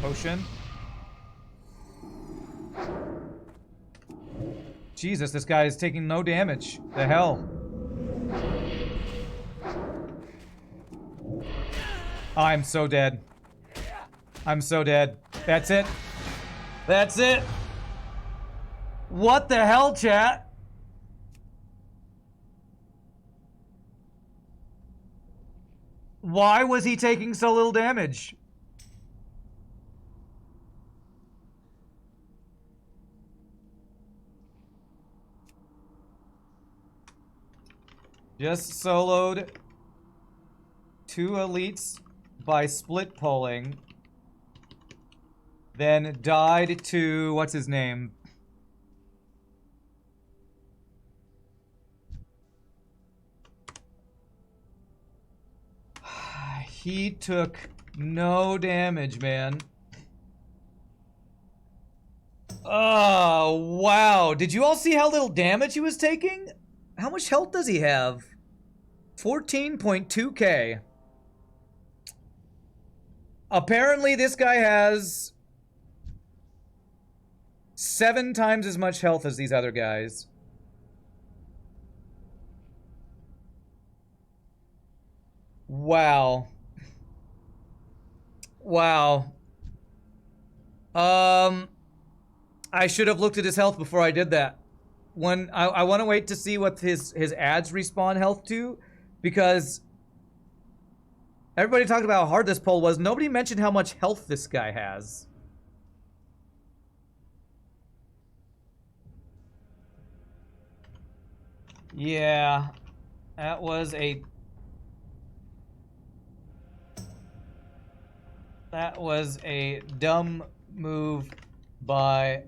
Potion. Jesus, this guy is taking no damage. The hell? I'm so dead. I'm so dead. That's it. That's it. What the hell, chat? Why was he taking so little damage? Just soloed 2 elites by split pulling. Then died to, what's his name? He took no damage, man. Oh, wow. Did you all see how little damage he was taking? How much health does he have? 14.2k. Apparently this guy has 7 times as much health as these other guys. Wow. Wow. I should have looked at his health before I did that. When I want to wait to see what his ads respawn health to, because everybody talked about how hard this poll was. Nobody mentioned how much health this guy has. Yeah, that was a dumb move by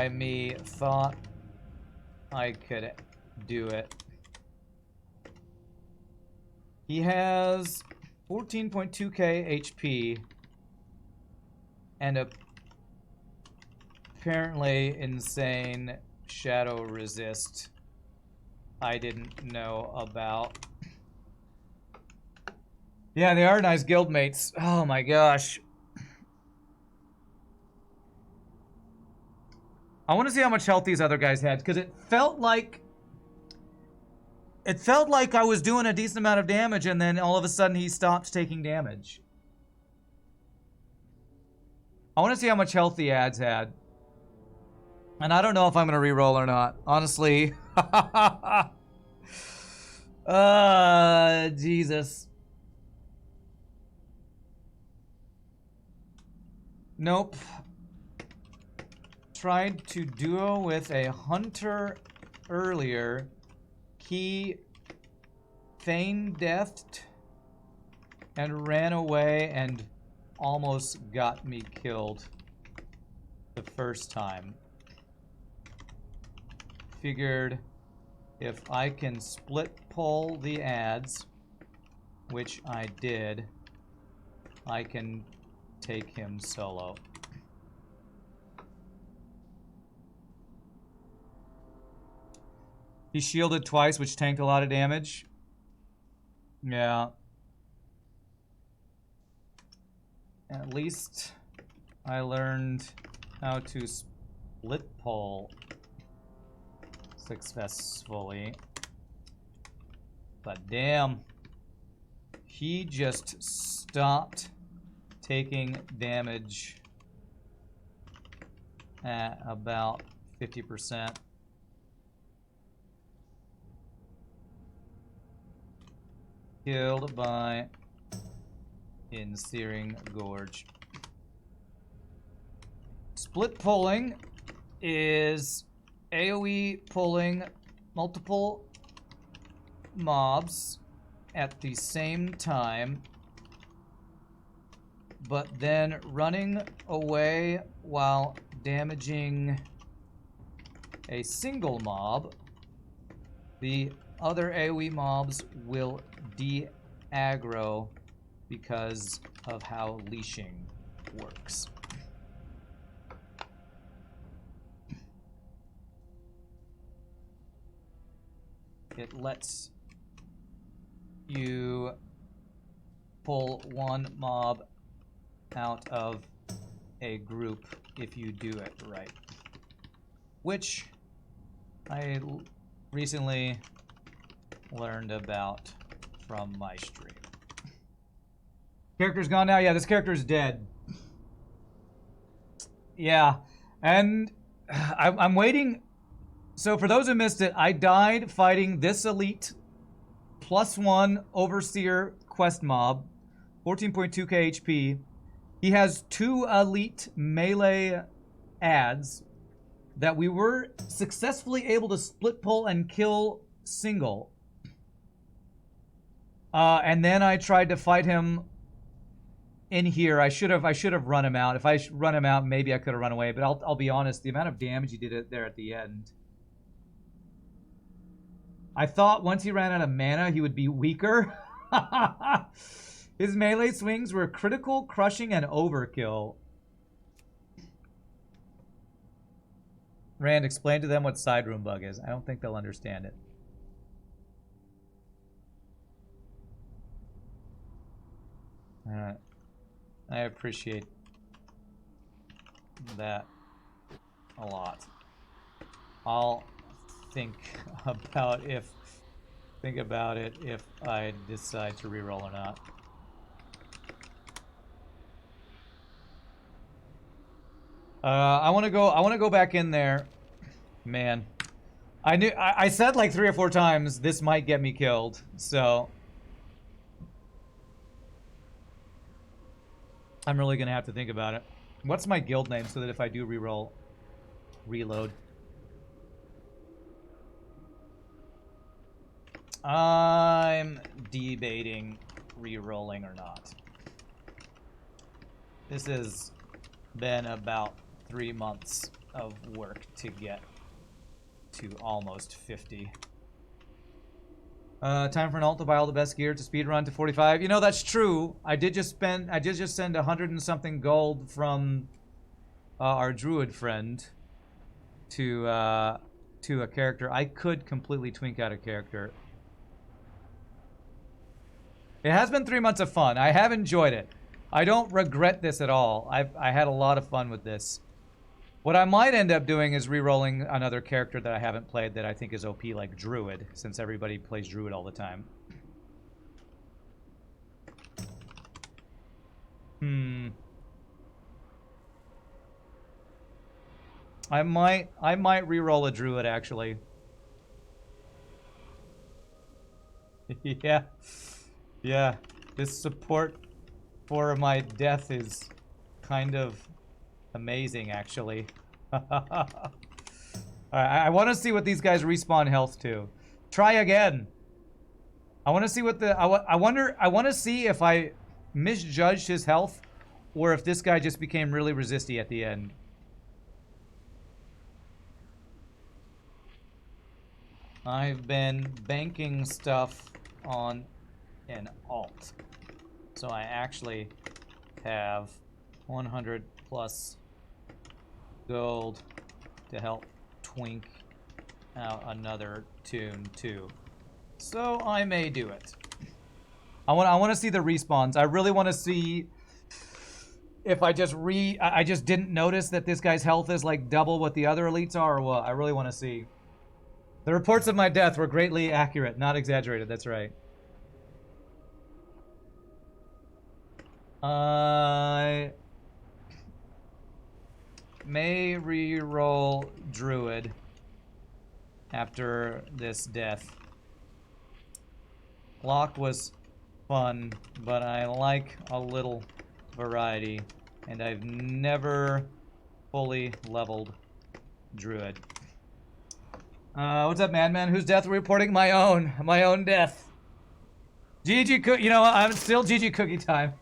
me. Thought I could do it. He has 14.2k HP and apparently insane shadow resist I didn't know about. Yeah, they are nice guildmates. Oh my gosh. I want to see how much health these other guys had, because it felt like I was doing a decent amount of damage, and then all of a sudden he stopped taking damage. I want to see how much health the ads had. And I don't know if I'm going to re-roll or not. Honestly. Jesus. Nope. Tried to duo with a hunter earlier. He feigned death and ran away and almost got me killed the first time. Figured if I can split pull the ads, which I did, I can take him solo. He shielded twice, which tanked a lot of damage. Yeah. At least I learned how to split pull successfully. But damn, he just stopped taking damage at about 50%. Killed by in Searing Gorge. Split pulling is AoE pulling multiple mobs at the same time, but then running away while damaging a single mob. The other AoE mobs will de-aggro because of how leashing works. it lets you pull one mob out of a group if you do it right. Which I recently learned about from my stream. Character's gone now? Yeah, this character's dead. Yeah, and I'm waiting. So for those who missed it, I died fighting this elite +1 overseer quest mob, 14.2k HP. He has 2 elite melee ads that we were successfully able to split pull and kill single. And then I tried to fight him in here. I should have run him out. If I run him out, maybe I could have run away. But I'll be honest, the amount of damage he did it there at the end. I thought once he ran out of mana, he would be weaker. His melee swings were critical, crushing, and overkill. Rand, explain to them what side room bug is. I don't think they'll understand it. Alright. I appreciate that a lot. I'll think about it if I decide to reroll or not. I want to go back in there. Man. I said like 3 or 4 times this might get me killed. So I'm really going to have to think about it. What's my guild name so that if I do reroll, reload? I'm debating re-rolling or not. This has been about 3 months of work to get to almost 50. Time for an ult to buy all the best gear to speedrun to 45. You know, that's true. I did just send 100 and something gold from our druid friend to a character. I could completely twink out a character. It has been 3 months of fun. I have enjoyed it. I don't regret this at all. I had a lot of fun with this. What I might end up doing is re-rolling another character that I haven't played that I think is OP, like Druid, since everybody plays Druid all the time. I might re-roll a Druid, actually. Yeah. Yeah. This support for my death is kind of amazing, actually. I want to see what these guys respawn health to. Try again. I want to see what the... I want to see if I misjudged his health or if this guy just became really resisty at the end. I've been banking stuff on an alt. So I actually have 100 plus gold to help twink out another tune too. So I may do it. I want to see the respawns. I really want to see if I just didn't notice that this guy's health is like double what the other elites are or what. I really want to see. The reports of my death were greatly accurate, not exaggerated. That's right. I may re-roll Druid after this death. Lock was fun, but I like a little variety, and I've never fully leveled Druid. What's up, Madman? Whose death are we reporting? My own death. GG Cookie, you know, I'm still GG Cookie time.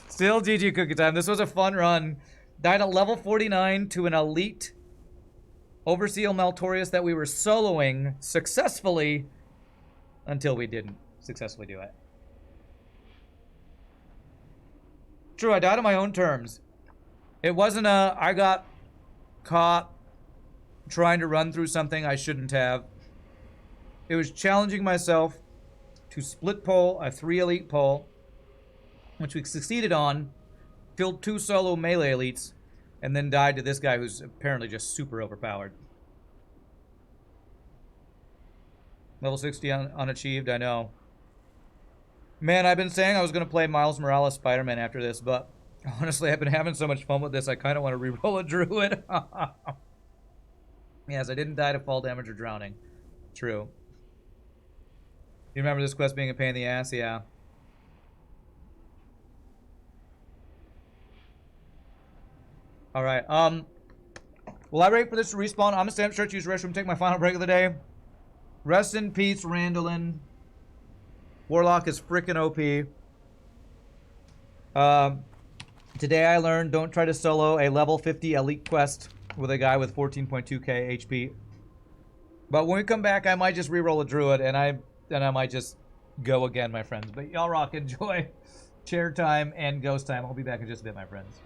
Still GG Cookie time. This was a fun run. Died at level 49 to an elite Overseer Maltorius that we were soloing successfully until we didn't successfully do it. True, I died on my own terms. It wasn't I got caught trying to run through something I shouldn't have. It was challenging myself to split pull a 3 elite pull, which we succeeded on, killed 2 solo melee elites, and then died to this guy who's apparently just super overpowered. Level 60 unachieved, I know. Man, I've been saying I was going to play Miles Morales Spider-Man after this, but honestly, I've been having so much fun with this, I kind of want to reroll a druid. Yes, I didn't die to fall damage or drowning. True. You remember this quest being a pain in the ass? Yeah. Alright, will I wait for this to respawn? I'm gonna stand up, stretch, use restroom, take my final break of the day. Rest in peace, Randallin. Warlock is freaking OP. Today I learned don't try to solo a level 50 elite quest with a guy with 14.2k HP. But when we come back, I might just reroll a druid, and I might just go again, my friends. But y'all rock, enjoy chair time and ghost time. I'll be back in just a bit, my friends.